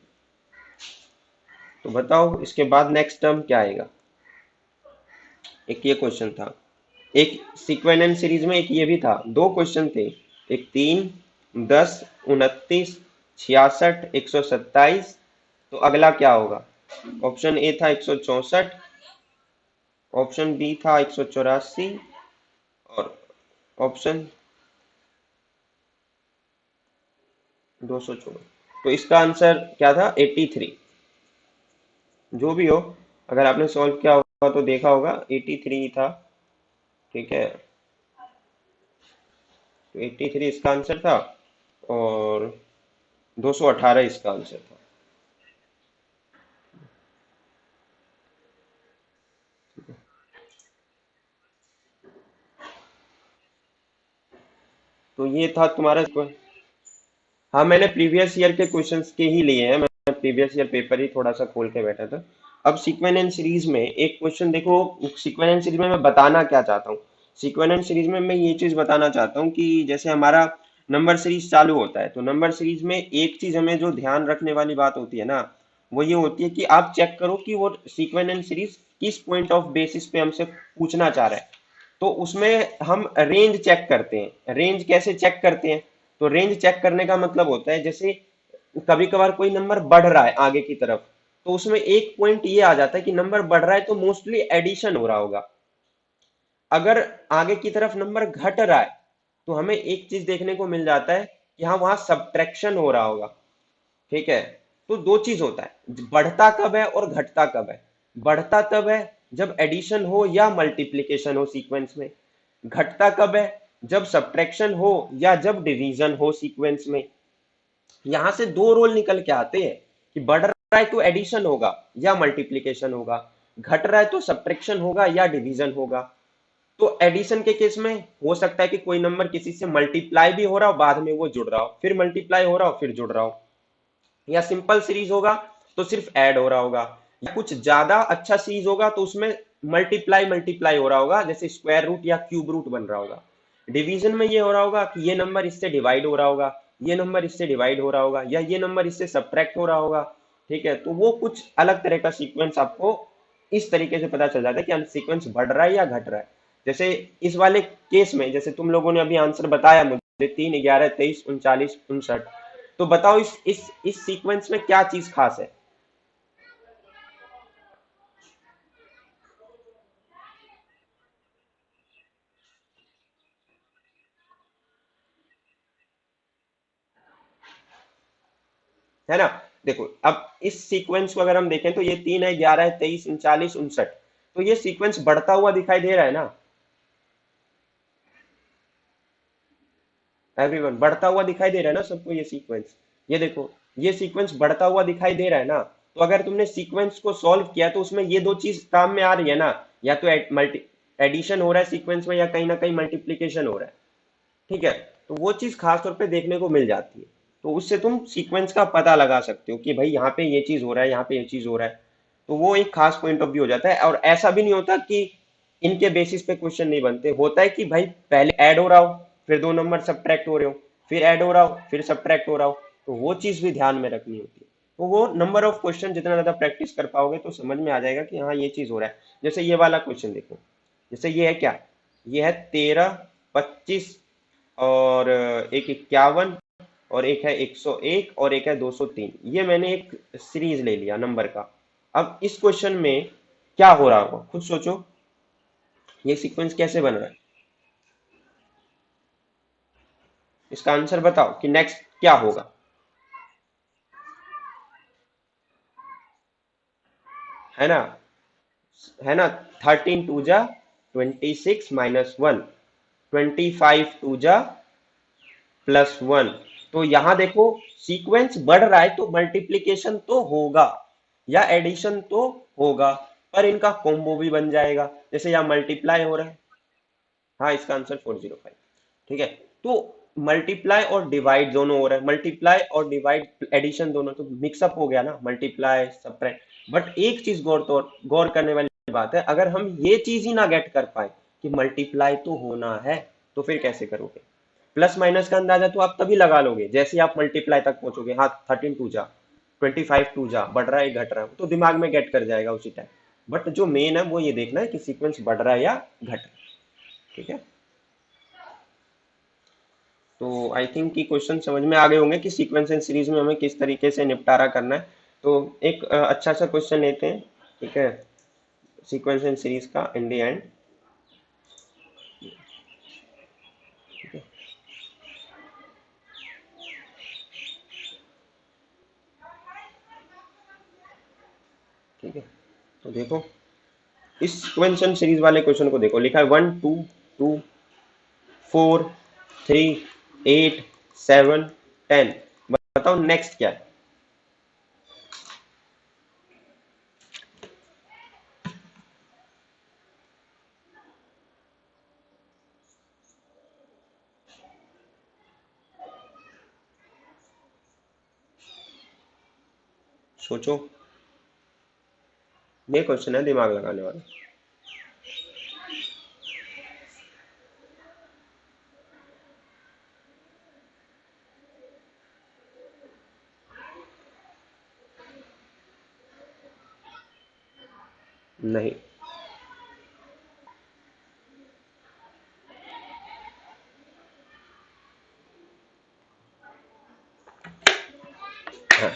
तो बताओ इसके बाद नेक्स्ट टर्म क्या आएगा? एक ये क्वेश्चन था, एक सीक्वेंस एंड सीरीज में एक ये भी था, दो क्वेश्चन थे। एक 3 10 29 66 127। तो अगला क्या होगा? ऑप्शन ए था 164, ऑप्शन बी था 184, और ऑप्शन 214। तो इसका आंसर क्या था? 83। जो भी हो, अगर आपने सॉल्व किया होगा तो देखा होगा 83 था। ठीक है। तो 83 इसका आंसर था, और 218 इसका आंसर था। तो ये था तुम्हारा। हाँ, मैंने प्रीवियस ईयर के क्वेश्चंस के ही लिए हैं। मैं प्रीवियस ईयर पेपर ही थोड़ा सा खोल के बैठा था। अब सीक्वेंस एंड सीरीज में एक क्वेश्चन देखो, सीक्वेंस एंड सीरीज में मैं बताना क्या चाहता हूँ, सीक्वेंस एंड सीरीज में मैं ये चीज बताना चाहता हूँ कि जैसे हमारा नंबर सीरीज चालू होता है, तो नंबर सीरीज में एक चीज हमें जो ध्यान रखने वाली बात होती है ना, वो ये होती है कि आप चेक करो कि वो सीक्वेंस एंड सीरीज किस पॉइंट ऑफ बेसिस पे हमसे पूछना चाह रहा है। तो उसमें हम रेंज चेक करते हैं। रेंज कैसे चेक करते हैं? तो रेंज चेक करने का मतलब होता है, जैसे कभी कभार कोई नंबर बढ़ रहा है आगे की तरफ, तो उसमें एक पॉइंट ये आ जाता है कि नंबर बढ़ रहा है तो मोस्टली एडिशन हो रहा होगा। अगर आगे की तरफ नंबर घट रहा है तो हमें एक चीज देखने को मिल जाता है कि हाँ वहां सब्ट्रैक्शन हो रहा होगा। ठीक है। तो दो चीज होता है, बढ़ता कब है और घटता कब है। बढ़ता तब है जब एडिशन हो या मल्टीप्लीकेशन हो सीक्वेंस में। घटता कब है? जब सब्ट्रैक्शन हो या जब डिवीजन हो सीक्वेंस में। यहां से दो रोल निकल के आते हैं कि बढ़ रहा है तो एडिशन होगा या मल्टीप्लीकेशन होगा, घट रहा है तो सब्ट्रैक्शन होगा या डिवीजन होगा। तो एडिशन के केस में हो सकता है कि कोई नंबर किसी से मल्टीप्लाई भी हो रहा हो, बाद में वो जुड़ रहा हो, फिर मल्टीप्लाई हो रहा हो, फिर जुड़ रहा हो। या सिंपल सीरीज होगा तो सिर्फ ऐड हो रहा होगा। या कुछ ज्यादा अच्छा सीरीज होगा तो उसमें मल्टीप्लाई मल्टीप्लाई हो रहा होगा, जैसे स्क्वायर रूट या क्यूब रूट बन रहा होगा। डिवीजन में ये हो रहा होगा कि ये नंबर इससे डिवाइड हो रहा होगा, ये नंबर इससे डिवाइड हो रहा होगा, या ये नंबर इससे सब्ट्रैक्ट हो रहा होगा। ठीक है, तो वो कुछ अलग तरह का सीक्वेंस आपको इस तरीके से पता चल जाता है कि सीक्वेंस बढ़ रहा है या घट रहा है। जैसे इस वाले केस में, जैसे तुम लोगों ने अभी आंसर बताया मुझे 3, 11, 23, 29, 59, तो बताओ इस सीक्वेंस में क्या चीज खास है ना? देखो अब इस सीक्वेंस को अगर हम देखें तो ये 3 है, 11 है, 23, 39, 59, तो ये सीक्वेंस बढ़ता हुआ दिखाई दे रहा है ना? एवरीवन बढ़ता हुआ दिखाई दे रहा है ना सबको ये सीक्वेंस? ये देखो, ये सीक्वेंस बढ़ता हुआ दिखाई दे रहा है ना? तो अगर तुमने सीक्वेंस को सॉल्व किया तो उसमें ये दो चीज काम में आ रही है ना, या तो मल्टी एडिशन हो रहा है सीक्वेंस में, या कहीं ना कहीं मल्टीप्लीकेशन हो रहा है। ठीक है, तो वो चीज खास तौर पे देखने को मिल जाती है। तो उससे तुम सीक्वेंस का पता लगा सकते हो कि भाई यहाँ पे ये चीज हो रहा है, यहाँ पे ये चीज हो रहा है। तो वो एक खास पॉइंट ऑफ व्यू हो जाता है। और ऐसा भी नहीं होता कि इनके बेसिस पे क्वेश्चन नहीं बनते, होता है कि भाई पहले ऐड हो रहा हो, फिर दो नंबर सब्ट्रैक्ट हो रहे हो, फिर ऐड हो रहा हो, फिर सब्ट्रैक्ट हो रहा हो। तो वो चीज भी ध्यान में रखनी होती है। तो वो नंबर ऑफ क्वेश्चन जितना ज्यादा प्रैक्टिस कर पाओगे तो समझ में आ जाएगा कि हाँ ये चीज हो रहा है। जैसे ये वाला क्वेश्चन देखो, जैसे ये है क्या, ये है 13, 25 और एक 51 और एक है 101 और एक है 203। ये मैंने एक सीरीज ले लिया नंबर का। अब इस क्वेश्चन में क्या हो रहा होगा खुद सोचो, ये सीक्वेंस कैसे बन रहा है? इसका आंसर बताओ कि नेक्स्ट क्या होगा। है ना? है ना? 13 2 जा 26 - 1, 25 2 जा +1। तो यहां देखो, सीक्वेंस बढ़ रहा है तो मल्टीप्लीकेशन तो होगा या एडिशन तो होगा, पर इनका कॉम्बो भी बन जाएगा। जैसे यहाँ मल्टीप्लाई हो रहा है। हाँ, इसका आंसर 405। ठीक है। तो मल्टीप्लाई और डिवाइड दोनों हो रहा है, मल्टीप्लाई और डिवाइड एडिशन दोनों, तो मिक्सअप हो गया ना, मल्टीप्लाई सब्ट्रैक्ट। बट एक चीज गौर करने वाली बात है, अगर हम ये चीज ही ना गेट कर पाए कि मल्टीप्लाई तो होना है, तो फिर कैसे करोगे? प्लस माइनस का अंदाजा तो आप तभी लगा लोगे जैसे ही आप मल्टीप्लाई तक पहुंचोगे। हाँ, 13 2 जा 25 2 जा, बढ़ रहा है घट रहा है, तो दिमाग में गेट कर जाएगा उसी टाइम। बट जो मेन है वो ये देखना है कि सीक्वेंस बढ़ रहा है या घट रहा है। ठीक है। तो आई थिंक कि क्वेश्चन समझ में आ गए होंगे कि सीक्वेंस एंड सीरीज में हमें किस तरीके से निपटारा करना है। तो एक अच्छा सा क्वेश्चन लेते हैं। ठीक है, सीक्वेंस एंड सीरीज का इन द एंड। ठीक है, तो देखो इस सीक्वेंस एंड सीरीज वाले क्वेश्चन को देखो, लिखा है 1 2 2 4 3 8 7 10। बताओ नेक्स्ट क्या है? सोचो। ये क्वेश्चन है दिमाग लगाने वाला। नहीं। हाँ।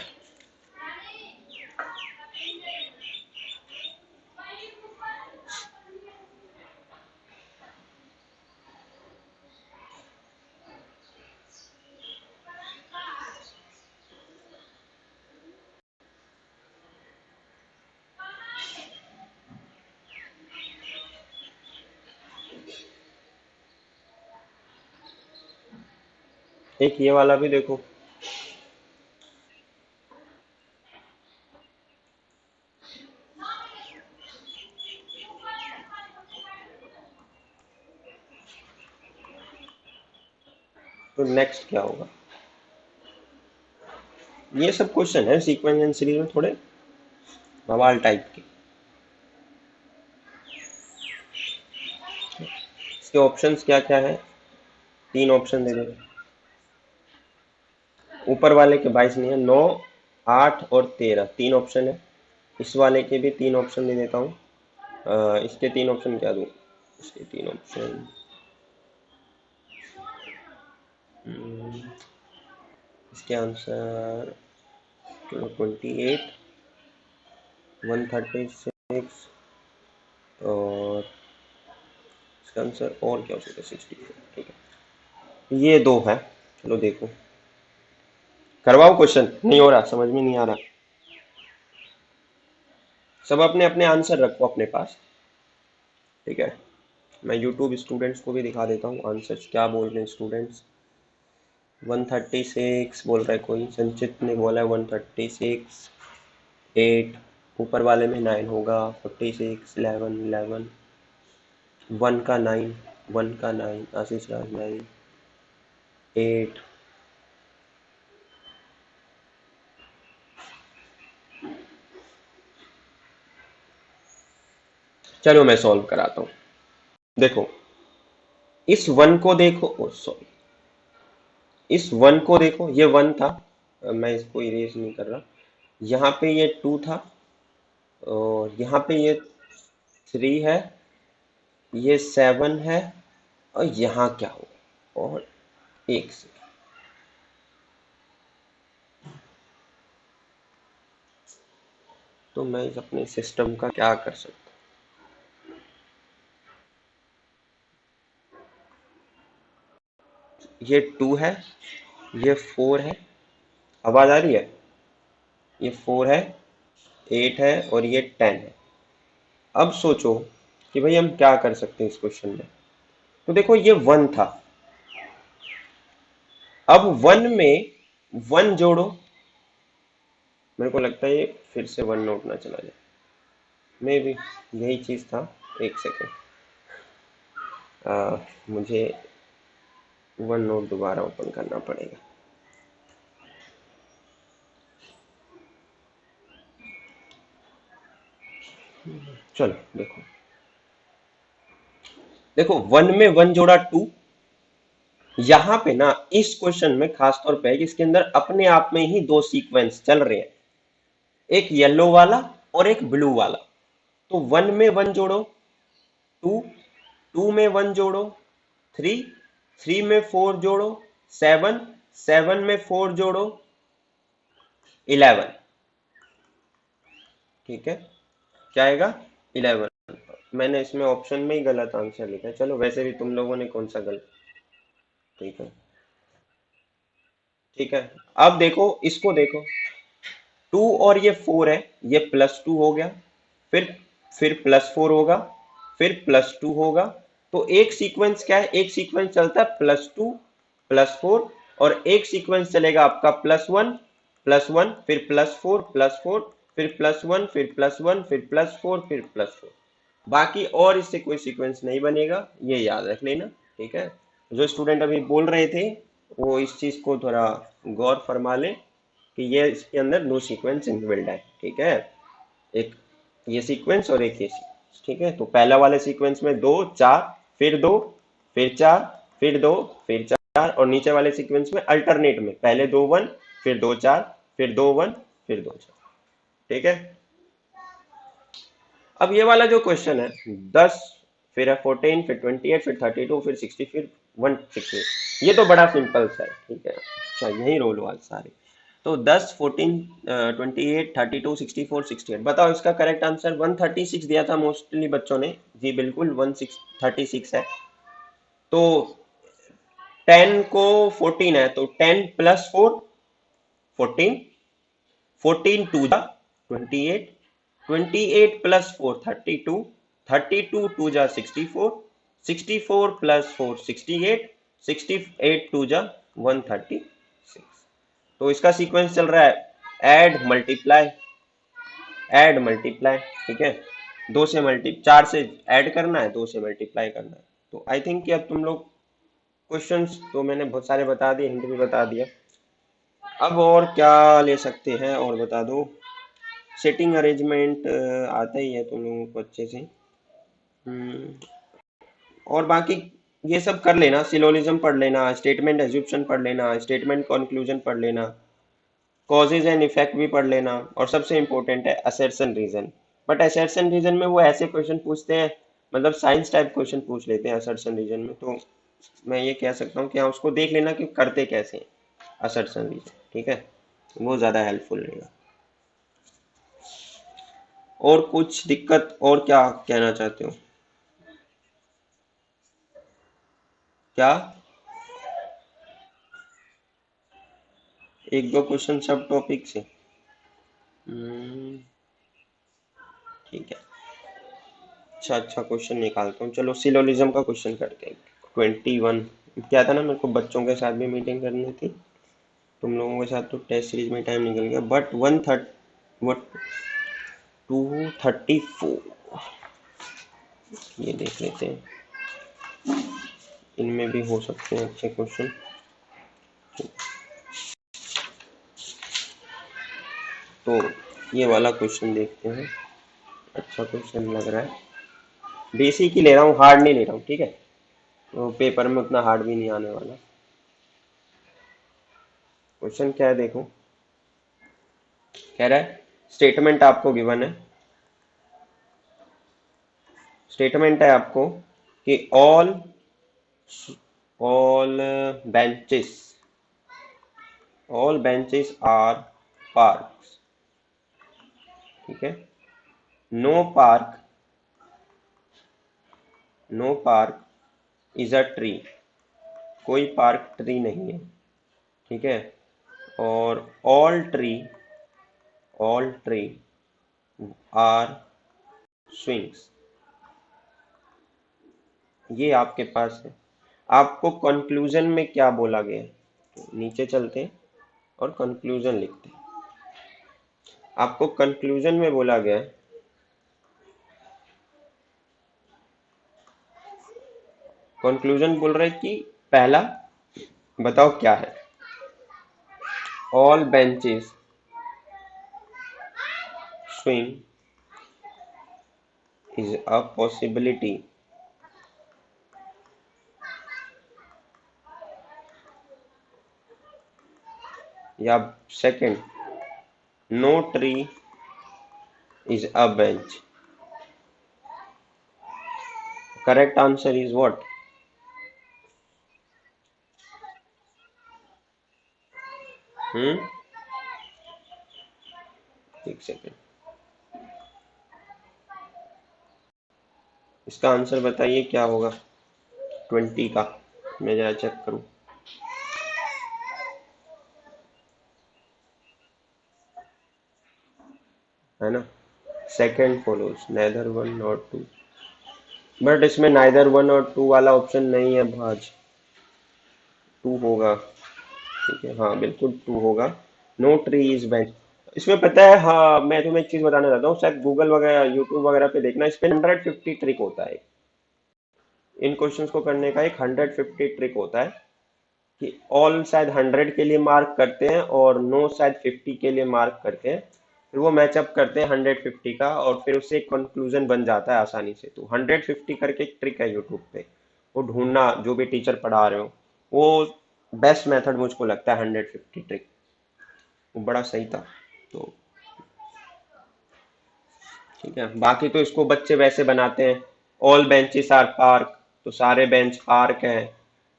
एक ये वाला भी देखो। तो नेक्स्ट क्या होगा? ये सब क्वेश्चन है सीक्वेंस एंड सीरीज में, थोड़े बवाल टाइप के। इसके ऑप्शंस क्या क्या है? तीन ऑप्शन दे देगा। ऊपर वाले के 22 नहीं है, 9, 8 और 13 तीन ऑप्शन है। इस वाले के भी तीन ऑप्शन दे देता हूँ। इसके तीन ऑप्शन क्या दूँ? इसके तीन ऑप्शन, इसके आंसर 28, 136 और इसका आंसर और क्या हो सकता है? 64। ठीक है, ये दो है। चलो देखो, करवाओ क्वेश्चन। नहीं हो रहा, समझ में नहीं आ रहा। सब अपने अपने आंसर रखो अपने पास, ठीक है। मैं यूट्यूब स्टूडेंट्स को भी दिखा देता हूँ आंसर्स क्या बोल रहे हैं स्टूडेंट्स। 136 बोल रहा है कोई, संचित ने बोला है 136, 8, ऊपर वाले में 9 होगा, 46, 11, 11, 1 का 9, 1 का 9, आशीष राज 9, 8। चलो मैं सॉल्व कराता हूँ। देखो, इस 1 को देखो, ओ सॉरी, इस 1 को देखो, ये 1 था। मैं इसको इरेज नहीं कर रहा। यहाँ पे ये 2 था, और यहाँ पे ये 3 है, ये 7 है, और यहाँ क्या हो, और एक से। तो मैं इस अपने सिस्टम का क्या कर सकता हूँ? ये 2 है, ये 4 है, आवाज आ रही है? ये 4 है, 8 है, और ये 10 है। अब सोचो कि भाई हम क्या कर सकते हैं इस क्वेश्चन में। तो देखो, ये 1 था, अब 1 में 1 जोड़ो। मेरे को लगता है ये फिर से 1 नोट ना चला जाए, मे भी यही चीज था। एक सेकेंड, मुझे 1 नोट दोबारा ओपन करना पड़ेगा। चलो देखो, देखो 1 में 1 जोड़ा 2। यहाँ पे ना इस क्वेश्चन में खास तौर पे है कि इसके अंदर अपने आप में ही दो सीक्वेंस चल रहे हैं, एक येलो वाला और एक ब्लू वाला। तो 1 में 1 जोड़ो 2, 2 में 1 जोड़ो 3, 3 में 4 जोड़ो 7, 7 में 4 जोड़ो 11। ठीक है, क्या आएगा? 11। मैंने इसमें ऑप्शन में ही गलत आंसर लिखा है। चलो वैसे भी तुम लोगों ने कौन सा गलत। ठीक है, ठीक है। अब देखो, इसको देखो, 2 और ये 4 है, ये +2 हो गया, फिर +4 होगा, फिर +2 होगा। तो एक सीक्वेंस क्या है? एक सीक्वेंस चलता है +2, +4, और एक सीक्वेंस चलेगा आपका +1, +1, फिर +4, +4, फिर +1, फिर +1, फिर +4, फिर +4। बाकी और इससे कोई सीक्वेंस नहीं बनेगा, ये याद रख लेना। ठीक है, जो स्टूडेंट अभी बोल रहे थे वो इस चीज को थोड़ा गौर फरमा ले कि ये इसके अंदर दो सीक्वेंस इनबिल्ड है। ठीक है, एक ये सीक्वेंस और एक ये सीक्वेंस, ठीक है। तो पहला वाले सीक्वेंस में 2 4 फिर 2 फिर 4 फिर 2 फिर 4, और नीचे वाले सीक्वेंस में अल्टरनेट में पहले 2 1 फिर 2 4 फिर 2 1 फिर 2 4, ठीक है। अब ये वाला जो क्वेश्चन है 10 फिर है 14 फिर 28 फिर 32 फिर 60 फिर 160, ये तो बड़ा सिंपल सा है, ठीक है। अच्छा यही रोल वाले सारे। तो 10 14 28 32 64 68, बताओ इसका करेक्ट आंसर 136 दिया था मोस्टली बच्चों ने। जी बिल्कुल 136 है। तो 10 को 14 है तो 10 प्लस 4 14, 14 टू जा 28, 28 प्लस 4 32, 32 टू जा 64, 64 प्लस 4 68, 68 टू जा 136। तो इसका सीक्वेंस चल रहा है ऐड मल्टीप्लाई, ठीक है। 4 से ऐड करना है, 2 से मल्टीप्लाई करना है। तो आई थिंक कि अब तुम लोग क्वेश्चंस तो मैंने बहुत सारे बता दिए, हिंट भी बता दिया। अब और क्या ले सकते हैं और बता दो। सेटिंग अरेंजमेंट आता ही है तुम लोगों को अच्छे से। हम्म, और बाकी ये सब कर लेना, सिलोजिज्म पढ़ लेना, स्टेटमेंट एज्यूप्शन पढ़ लेना, स्टेटमेंट कंक्लूजन पढ़ लेना, कॉजेज एंड इफेक्ट भी पढ़ लेना, और सबसे इंपॉर्टेंट है assertion reason. But assertion reason में वो ऐसे क्वेश्चन पूछते हैं, मतलब साइंस टाइप क्वेश्चन पूछ लेते हैं असर्शन रीजन में। तो मैं ये कह सकता हूँ कि हाँ उसको देख लेना कि करते कैसे हैं असर्शन रीजन, ठीक है। वो ज़्यादा हेल्पफुल रहेगा। और कुछ दिक्कत और क्या कहना चाहते हो? क्या? एक दो क्वेश्चन सब टॉपिक से? हम्म, ठीक है। अच्छा अच्छा क्वेश्चन निकालता हूँ, चलो सिलोजिज्म का क्वेश्चन करते हैं। 21 क्या था ना, मेरे को बच्चों के साथ भी मीटिंग करनी थी, तुम लोगों के साथ तो टेस्ट सीरीज में टाइम निकल गया। बट 234 ये देख लेते हैं, इनमें भी हो सकते हैं अच्छे क्वेश्चन। तो ये वाला क्वेश्चन देखते हैं, अच्छा क्वेश्चन लग रहा है। बेसिक ही ले रहा हूँ, हार्ड नहीं ले रहा हूँ, ठीक है। तो पेपर में उतना हार्ड भी नहीं आने वाला। क्वेश्चन क्या है देखो, कह रहा है स्टेटमेंट आपको गिवन है, स्टेटमेंट है आपको कि ऑल बेंचेस आर पार्क्स, ठीक है। No park is a tree, कोई पार्क ट्री नहीं है, ठीक है। और ऑल ट्री आर स्विंग्स, ये आपके पास है। आपको कंक्लूजन में क्या बोला गया है, तो नीचे चलते हैं और कंक्लूजन लिखते हैं। आपको कंक्लूजन में बोला गया है, कंक्लूजन बोल रहे कि पहला बताओ क्या है, all benches swing is a possibility, या second no tree is a bench. Correct answer is what? Hmm, एक सेकंड, इसका आंसर बताइए क्या होगा 20 का, मैं जरा चेक करूं। है ना, second follows neither one not two, but इसमें नाइदर वन और टू वाला ऑप्शन नहीं है भाज, टू होगा, ठीक है। हाँ बिल्कुल टू होगा, नो ट्री इज बेंच। इसमें पता है, हाँ मैं तुम्हें एक चीज बताना चाहता हूँ, शायद गूगल वगैरह यूट्यूब वगैरह पे देखना, इस पे 150 ट्रिक होता है। इन क्वेश्चंस को करने का एक 150 ट्रिक होता है, कि ऑल शायद 100 के लिए मार्क करते हैं और नो शायद 50 के लिए मार्क करते हैं। फिर वो मैचअप करते हैं 150 का और फिर उससे एक कंक्लूजन बन जाता है आसानी से। तो 150 करके एक ट्रिक है यूट्यूब पे, वो ढूंढना, जो भी टीचर पढ़ा रहे हो, वो बेस्ट मेथड मुझको लगता है 150 ट्रिक, वो बड़ा सही था। तो ठीक है, बाकी तो इसको बच्चे वैसे बनाते हैं, ऑल बेंचेस आर पार्क, तो सारे बेंच पार्क हैं,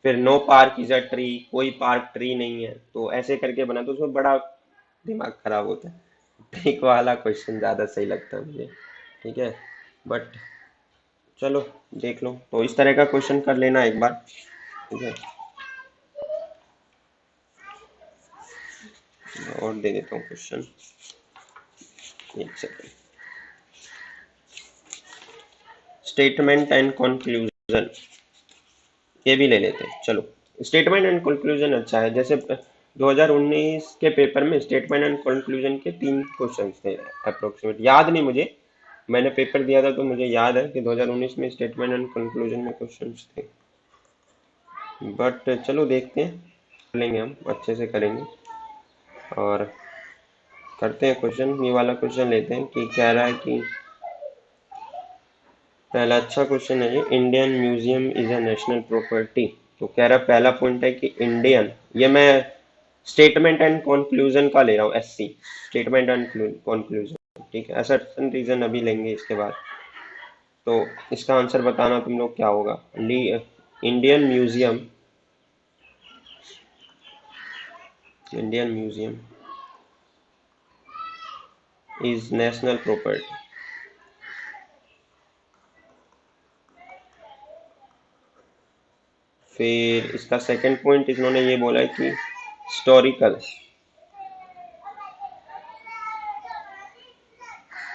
फिर no park is a tree, कोई पार्क ट्री नहीं है, तो ऐसे करके बना, तो उसमें बड़ा दिमाग खराब होता है। ट्रिक वाला क्वेश्चन ज्यादा सही लगता है मुझे। ठीक है, बट चलो देख लो, तो इस तरह का क्वेश्चन कर लेना एक बार। ठीक है, और दे देता हूँ क्वेश्चन, एक सेकेंड। स्टेटमेंट एंड कंक्लूजन, ये भी ले लेते हैं। चलो, स्टेटमेंट एंड कंक्लूजन अच्छा है। जैसे 2019 के पेपर में स्टेटमेंट एंड कंक्लूजन के 3 क्वेश्चन थे अप्रोक्सीमेट, याद नहीं मुझे, मैंने पेपर दिया था तो मुझे याद है कि 2019 में स्टेटमेंट एंड कंक्लूजन में क्वेश्चंस थे। बट चलो देखते हैं, कर लेंगे, हम अच्छे से करेंगे। और करते हैं क्वेश्चन, ये वाला क्वेश्चन लेते हैं कि कह रहा है कि पहला अच्छा क्वेश्चन है ये, Indian museum is a national property. तो कह रहा पहला पॉइंट है कि इंडियन, ये मैं स्टेटमेंट एंड कंक्लूजन का ले रहा हूँ, एससी, स्टेटमेंट एंड कंक्लूजन। ठीक है, असर्शन रीजन अभी लेंगे इसके बाद। तो इसका आंसर बताना तुम लोग क्या होगा। Indian museum, Indian museum is national property. फिर इसका सेकंड पॉइंट इन्होंने ये बोला है कि historical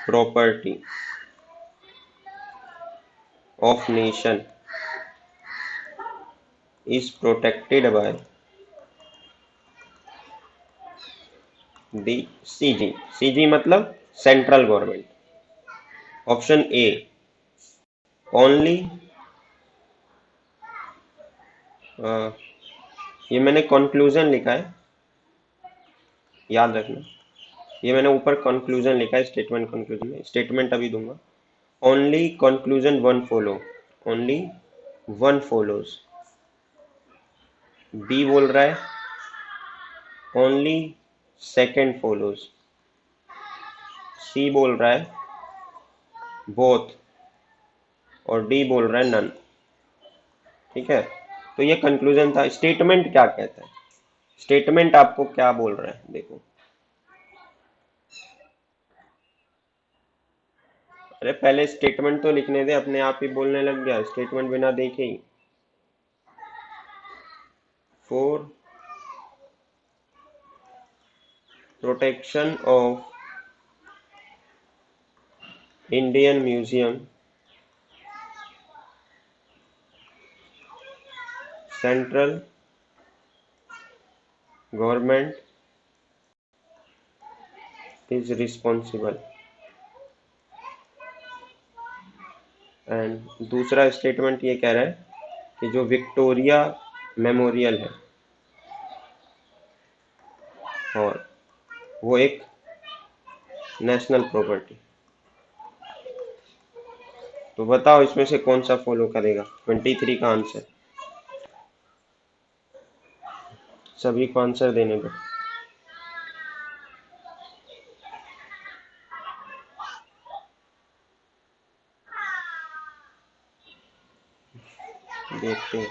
property of nation is protected by the CG। CG मतलब central government. Option A only, ये मैंने कंक्लूजन लिखा है, याद रखना, ये मैंने ऊपर कंक्लूजन लिखा है, स्टेटमेंट कंक्लूजन में, स्टेटमेंट अभी दूंगा। Only conclusion one follow, only one follows. B बोल रहा है ओनली सेकेंड फॉलोज। सी बोल रहा है बोथ, और डी बोल रहा है नन। ठीक है, तो ये कंक्लूजन था। स्टेटमेंट क्या कहता है, स्टेटमेंट आपको क्या बोल रहा है, देखो। अरे पहले स्टेटमेंट तो लिखने दे, अपने आप ही बोलने लग गया स्टेटमेंट बिना देखे ही। For protection of Indian museum central government is responsible. And दूसरा स्टेटमेंट ये कह रहा है कि जो विक्टोरिया मेमोरियल है और वो एक नेशनल प्रॉपर्टी। तो बताओ इसमें से कौन सा फॉलो करेगा। 23 का आंसर, सभी को आंसर देने दो। देखते हैं,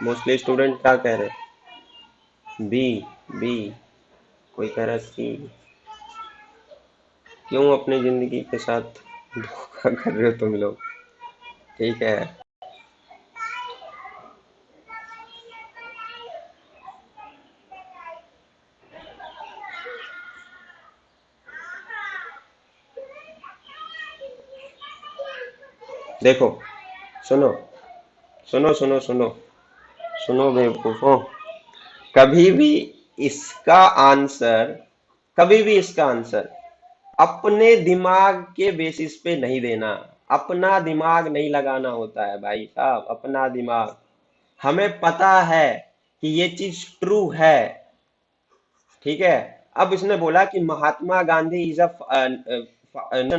मोस्टली स्टूडेंट क्या कह रहे हैं। बी, बी, कोई कह रहा है सी। क्यों अपनी जिंदगी के साथ धोखा कर रहे हो तुम लोग। ठीक है, देखो, सुनो सुनो सुनो सुनो, सुनो बेवकूफों, कभी भी इसका आंसर, कभी भी इसका आंसर अपने दिमाग के बेसिस पे नहीं देना, अपना दिमाग नहीं लगाना होता है भाई साहब, अपना दिमाग। हमें पता है कि ये चीज ट्रू है, ठीक है। अब इसने बोला कि Mahatma Gandhi is a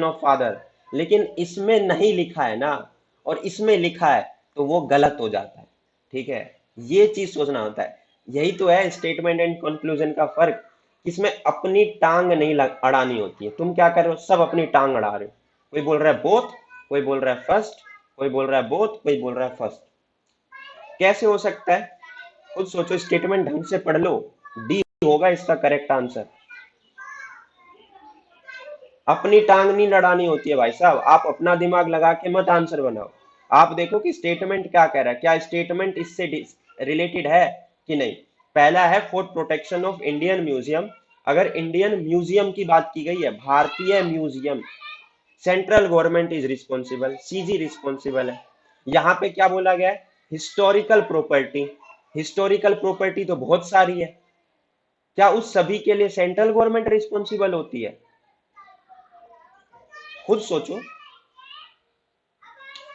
of father, लेकिन इसमें नहीं लिखा है ना, और इसमें लिखा है, तो वो गलत हो जाता है, ठीक है। ये चीज सोचना होता है। यही तो है स्टेटमेंट एंड कंक्लूजन का फर्क। इसमें अपनी टांग नहीं अड़ानी होती है। तुम क्या कर रहे हो, सब अपनी टांग अड़ा रहे हो। कोई बोल रहा है बोथ, कोई बोल रहा है फर्स्ट, कोई बोल रहा है बोथ, कोई बोल रहा है फर्स्ट। कैसे हो सकता है, खुद सोचो, स्टेटमेंट ढंग से पढ़ लो। डी होगा इसका करेक्ट आंसर। अपनी टांग नहीं लड़ानी होती है भाई साहब, आप अपना दिमाग लगा के मत आंसर बनाओ। आप देखो कि स्टेटमेंट क्या कह रहा है, क्या स्टेटमेंट इससे रिलेटेड है कि नहीं। पहला है for protection of Indian museum. अगर इंडियन म्यूजियम की बात की गई है, भारतीय museum, central government is responsible, CG responsible है। यहाँ पे क्या बोला गया है, हिस्टोरिकल प्रॉपर्टी। हिस्टोरिकल प्रॉपर्टी तो बहुत सारी है, क्या उस सभी के लिए सेंट्रल गवर्नमेंट रिस्पॉन्सिबल होती है? खुद सोचो,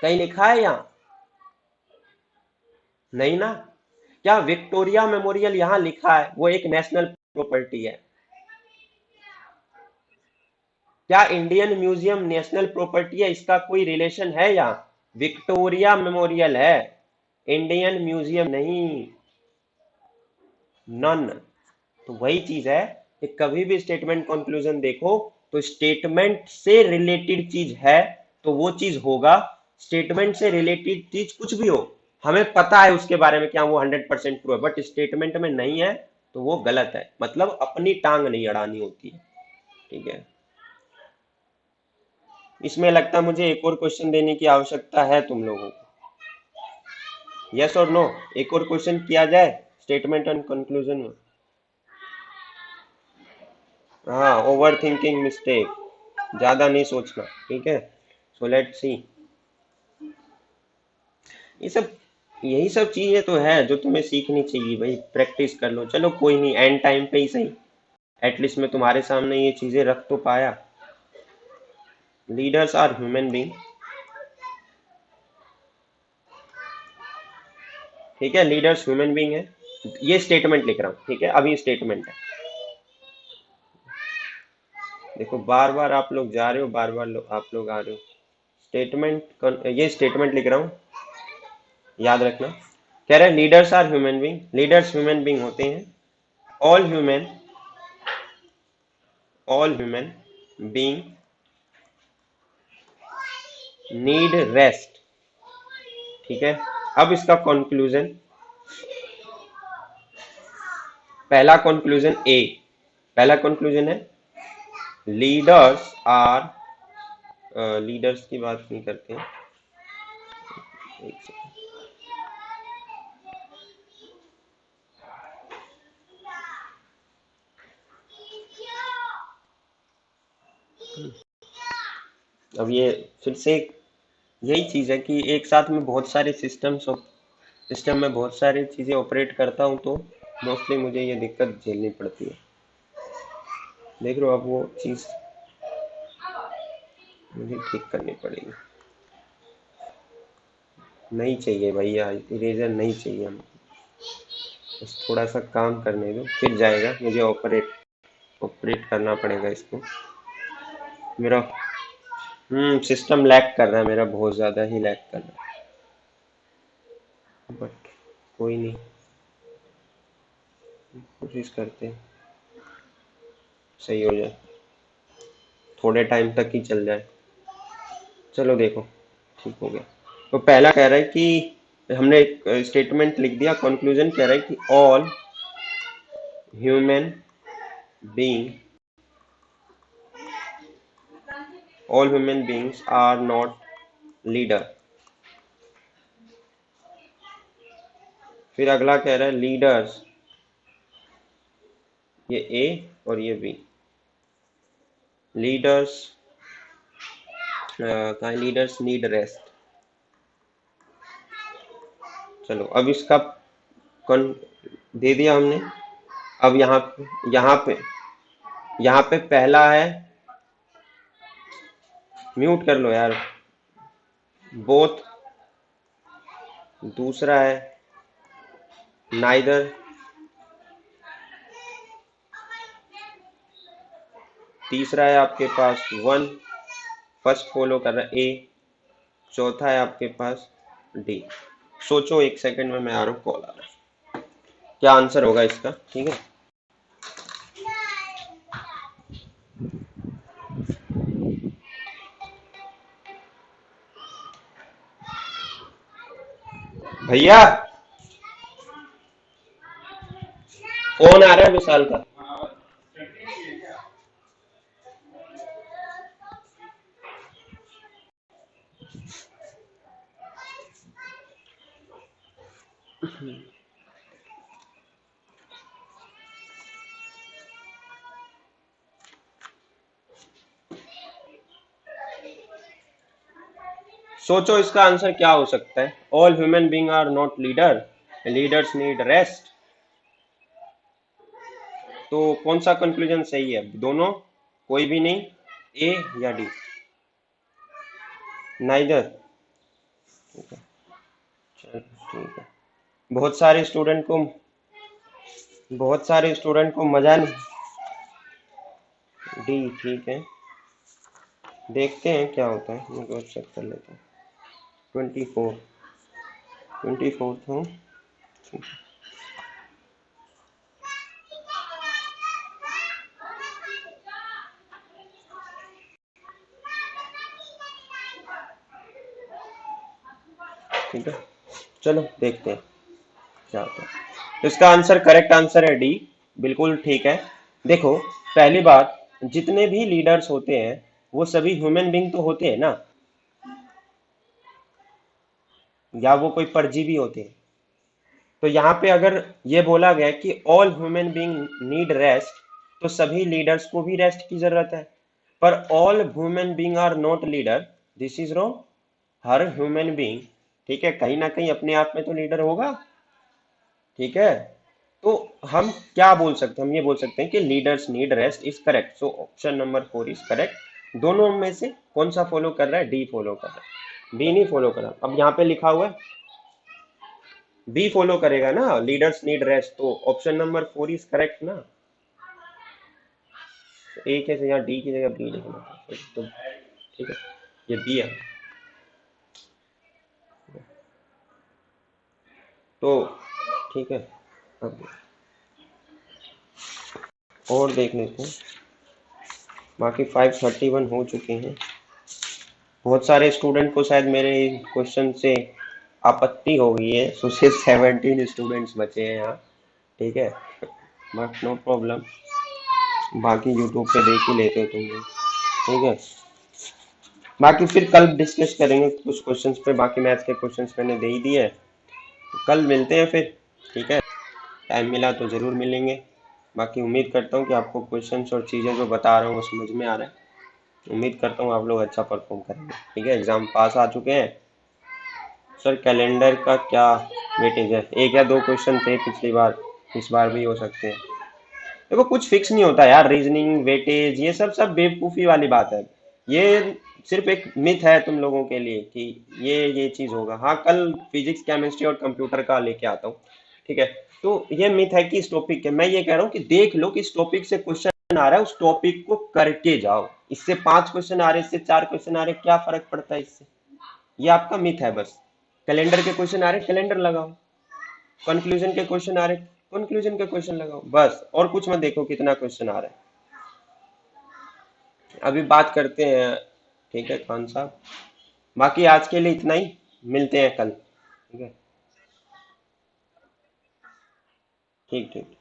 कहीं लिखा है यहाँ? नहीं ना। क्या विक्टोरिया मेमोरियल यहाँ लिखा है वो एक नेशनल प्रॉपर्टी है? क्या इंडियन म्यूजियम नेशनल प्रॉपर्टी है? इसका कोई रिलेशन है यहाँ? विक्टोरिया मेमोरियल है, इंडियन म्यूजियम नहीं। नन। तो वही चीज है कि कभी भी स्टेटमेंट कंक्लूजन देखो तो स्टेटमेंट से रिलेटेड चीज है तो वो चीज होगा। स्टेटमेंट से रिलेटेड चीज कुछ भी हो, हमें पता है उसके बारे में, क्या वो 100% ट्रू है, बट स्टेटमेंट में नहीं है तो वो गलत है। मतलब अपनी टांग नहीं अड़ानी होती है, ठीक है। इसमें लगता है मुझे एक और क्वेश्चन देने की आवश्यकता है तुम लोगों को। यस और नो, एक और क्वेश्चन किया जाए स्टेटमेंट एंड कंक्लूजन में। हाँ, ओवर थिंकिंग मिस्टेक, ज्यादा नहीं सोचना, ठीक है। So let see. ये सब, यही सब चीजें तो है जो तुम्हें सीखनी चाहिए भाई, प्रैक्टिस कर लो। चलो कोई नहीं, एंड टाइम पे ही सही, एटलीस्ट मैं तुम्हारे सामने ये चीजें रख तो पाया। लीडर्स आर ह्यूमन बीइंग, ठीक है, लीडर्स ह्यूमन बीइंग है। ये स्टेटमेंट लिख रहा हूँ, ठीक है, अभी स्टेटमेंट है। देखो बार बार आप लोग जा रहे हो, बार बार आप लोग आ रहे हो। स्टेटमेंट, ये स्टेटमेंट लिख रहा हूँ, याद रखना। कह रहे हैं leaders are human being, leaders human being होते हैं। All human, all human being need rest, ठीक है। अब इसका कंक्लूजन, पहला कंक्लूजन ए, पहला कंक्लूजन है लीडर्स आर, लीडर्स की बात नहीं करते हैं, एक सेकंड। अब ये फिर से यही चीज है कि एक साथ में बहुत सारे सिस्टम में बहुत सारी चीजें ऑपरेट करता हूँ तो मोस्टली मुझे ये दिक्कत झेलनी पड़ती है। देख रहे हो, अब वो चीज मुझे ठीक करनी पड़ेगी। नहीं चाहिए भैया, इरेजर नहीं चाहिए हमें, बस थोड़ा सा काम करने दो, फिर जाएगा। मुझे ऑपरेट ऑपरेट करना पड़ेगा इसको। मेरा सिस्टम लैग कर रहा है, मेरा बहुत ज़्यादा ही लैग कर रहा है, बट कोई नहीं, कोशिश करते हैं सही हो जाए, थोड़े टाइम तक ही चल जाए। चलो देखो, ठीक हो गया। तो पहला कह रहा है कि हमने एक स्टेटमेंट लिख दिया, कंक्लूजन कह रहा है कि human being all human beings are not leader. फिर अगला कह रहा है लीडर्स, ये ए और ये बी, लीडर्स कहाँ, लीडर्स नीड रेस्ट। चलो अब इसका कौन दे दिया हमने। अब यहाँ पे पहला है म्यूट कर लो यार। बोथ, दूसरा है नाइदर, तीसरा है आपके पास वन, फर्स्ट फॉलो कर रहा है ए, चौथा है आपके पास डी। सोचो, एक सेकंड में मैं आ रहा हूँ, कॉल आ रहा है। क्या आंसर होगा इसका? ठीक है, भैया फोन आ रहा है विशाल का। सोचो इसका आंसर क्या हो सकता है। All human being are not leader, leaders need rest. तो कौन सा कंक्लूजन सही है? दोनों, कोई भी नहीं, ए या डी? नाइदर। चलो ठीक है। बहुत सारे स्टूडेंट को बहुत सारे स्टूडेंट को मजा नहीं। डी ठीक है, देखते हैं क्या होता है, मैं चेक कर लेता हूँ। 24, 24 हूँ। ठीक है, चलो देखते हैं क्या होता है। तो इसका आंसर, करेक्ट आंसर है डी, बिल्कुल ठीक है। देखो, पहली बात, जितने भी लीडर्स होते हैं वो सभी ह्यूमन बींग तो होते हैं ना, या वो कोई परजीवी होते हैं? तो यहाँ पे अगर ये बोला गया कि all human being need rest, तो सभी लीडर्स को भी रेस्ट की जरूरत है। पर all human being are not leader, this is wrong. हर ह्यूमन बींग, ठीक है, कहीं ना कहीं अपने आप में तो लीडर होगा। ठीक है, तो हम क्या बोल सकते हैं? हम ये बोल सकते हैं कि leaders need rest is correct, so option number 4 is correct. दोनों में से कौन सा फॉलो कर रहा है? डी फॉलो कर रहा है, बी नहीं फॉलो कर रहा। अब यहाँ पे लिखा हुआ है बी फॉलो करेगा ना, लीडर्स नीड रेस्ट, तो ऑप्शन नंबर 4 इज करेक्ट ना। तो ए के या डी की जगह बी लिखना, तो ठीक है, ये बी है। तो ठीक है, अब और देख लेते हैं। बाकी 531 हो चुके हैं। बहुत सारे स्टूडेंट को शायद मेरे क्वेश्चन से आपत्ति हो गई है, सो सिर्फ 17 स्टूडेंट्स बचे हैं यहाँ। ठीक है, बट नो प्रॉब्लम, बाकी यूट्यूब पे देख ही लेते हो तुम लोग। ठीक है, बाकी फिर कल डिस्कस करेंगे कुछ क्वेश्चंस पे। बाकी मैथ्स के क्वेश्चंस मैंने दे ही दिए हैं, तो कल मिलते हैं फिर। ठीक है, टाइम मिला तो ज़रूर मिलेंगे। बाकी उम्मीद करता हूँ कि आपको क्वेश्चंस और चीज़ें जो बता रहा हूँ वो समझ में आ रहा है। उम्मीद करता हूँ आप लोग अच्छा परफॉर्म करेंगे। ठीक है, एग्ज़ाम पास आ चुके हैं। सर कैलेंडर का क्या वेटेज है? एक या दो क्वेश्चन थे पिछली बार, इस बार भी हो सकते हैं। देखो, कुछ फिक्स नहीं होता यार, रीजनिंग वेटेज ये सब सब बेवकूफ़ी वाली बात है। ये सिर्फ एक मिथ है तुम लोगों के लिए कि ये चीज़ होगा। हाँ, कल फिजिक्स केमिस्ट्री और कंप्यूटर का लेके आता हूँ। ठीक है, तो ये मिथ है कि इस टॉपिक के, मैं ये कह रहा हूँ कि देख लो कि इस टॉपिक से क्वेश्चन आ रहा है, उस टॉपिक को करके जाओ। इससे 5 क्वेश्चन आ रहे, इससे 4 क्वेश्चन आ रहे, क्या फर्क पड़ता है इससे? ये आपका मिथ है बस। कैलेंडर के क्वेश्चन आ रहे, कैलेंडर लगाओ। कंक्लूजन के क्वेश्चन आ रहे, कंक्लूजन के क्वेश्चन लगाओ बस, और कुछ मत देखो कितना क्वेश्चन आ रहा है। अभी बात करते हैं। ठीक है खान साहब, बाकी आज के लिए इतना ही, मिलते हैं कल। ठीक है, ठीक ठीक।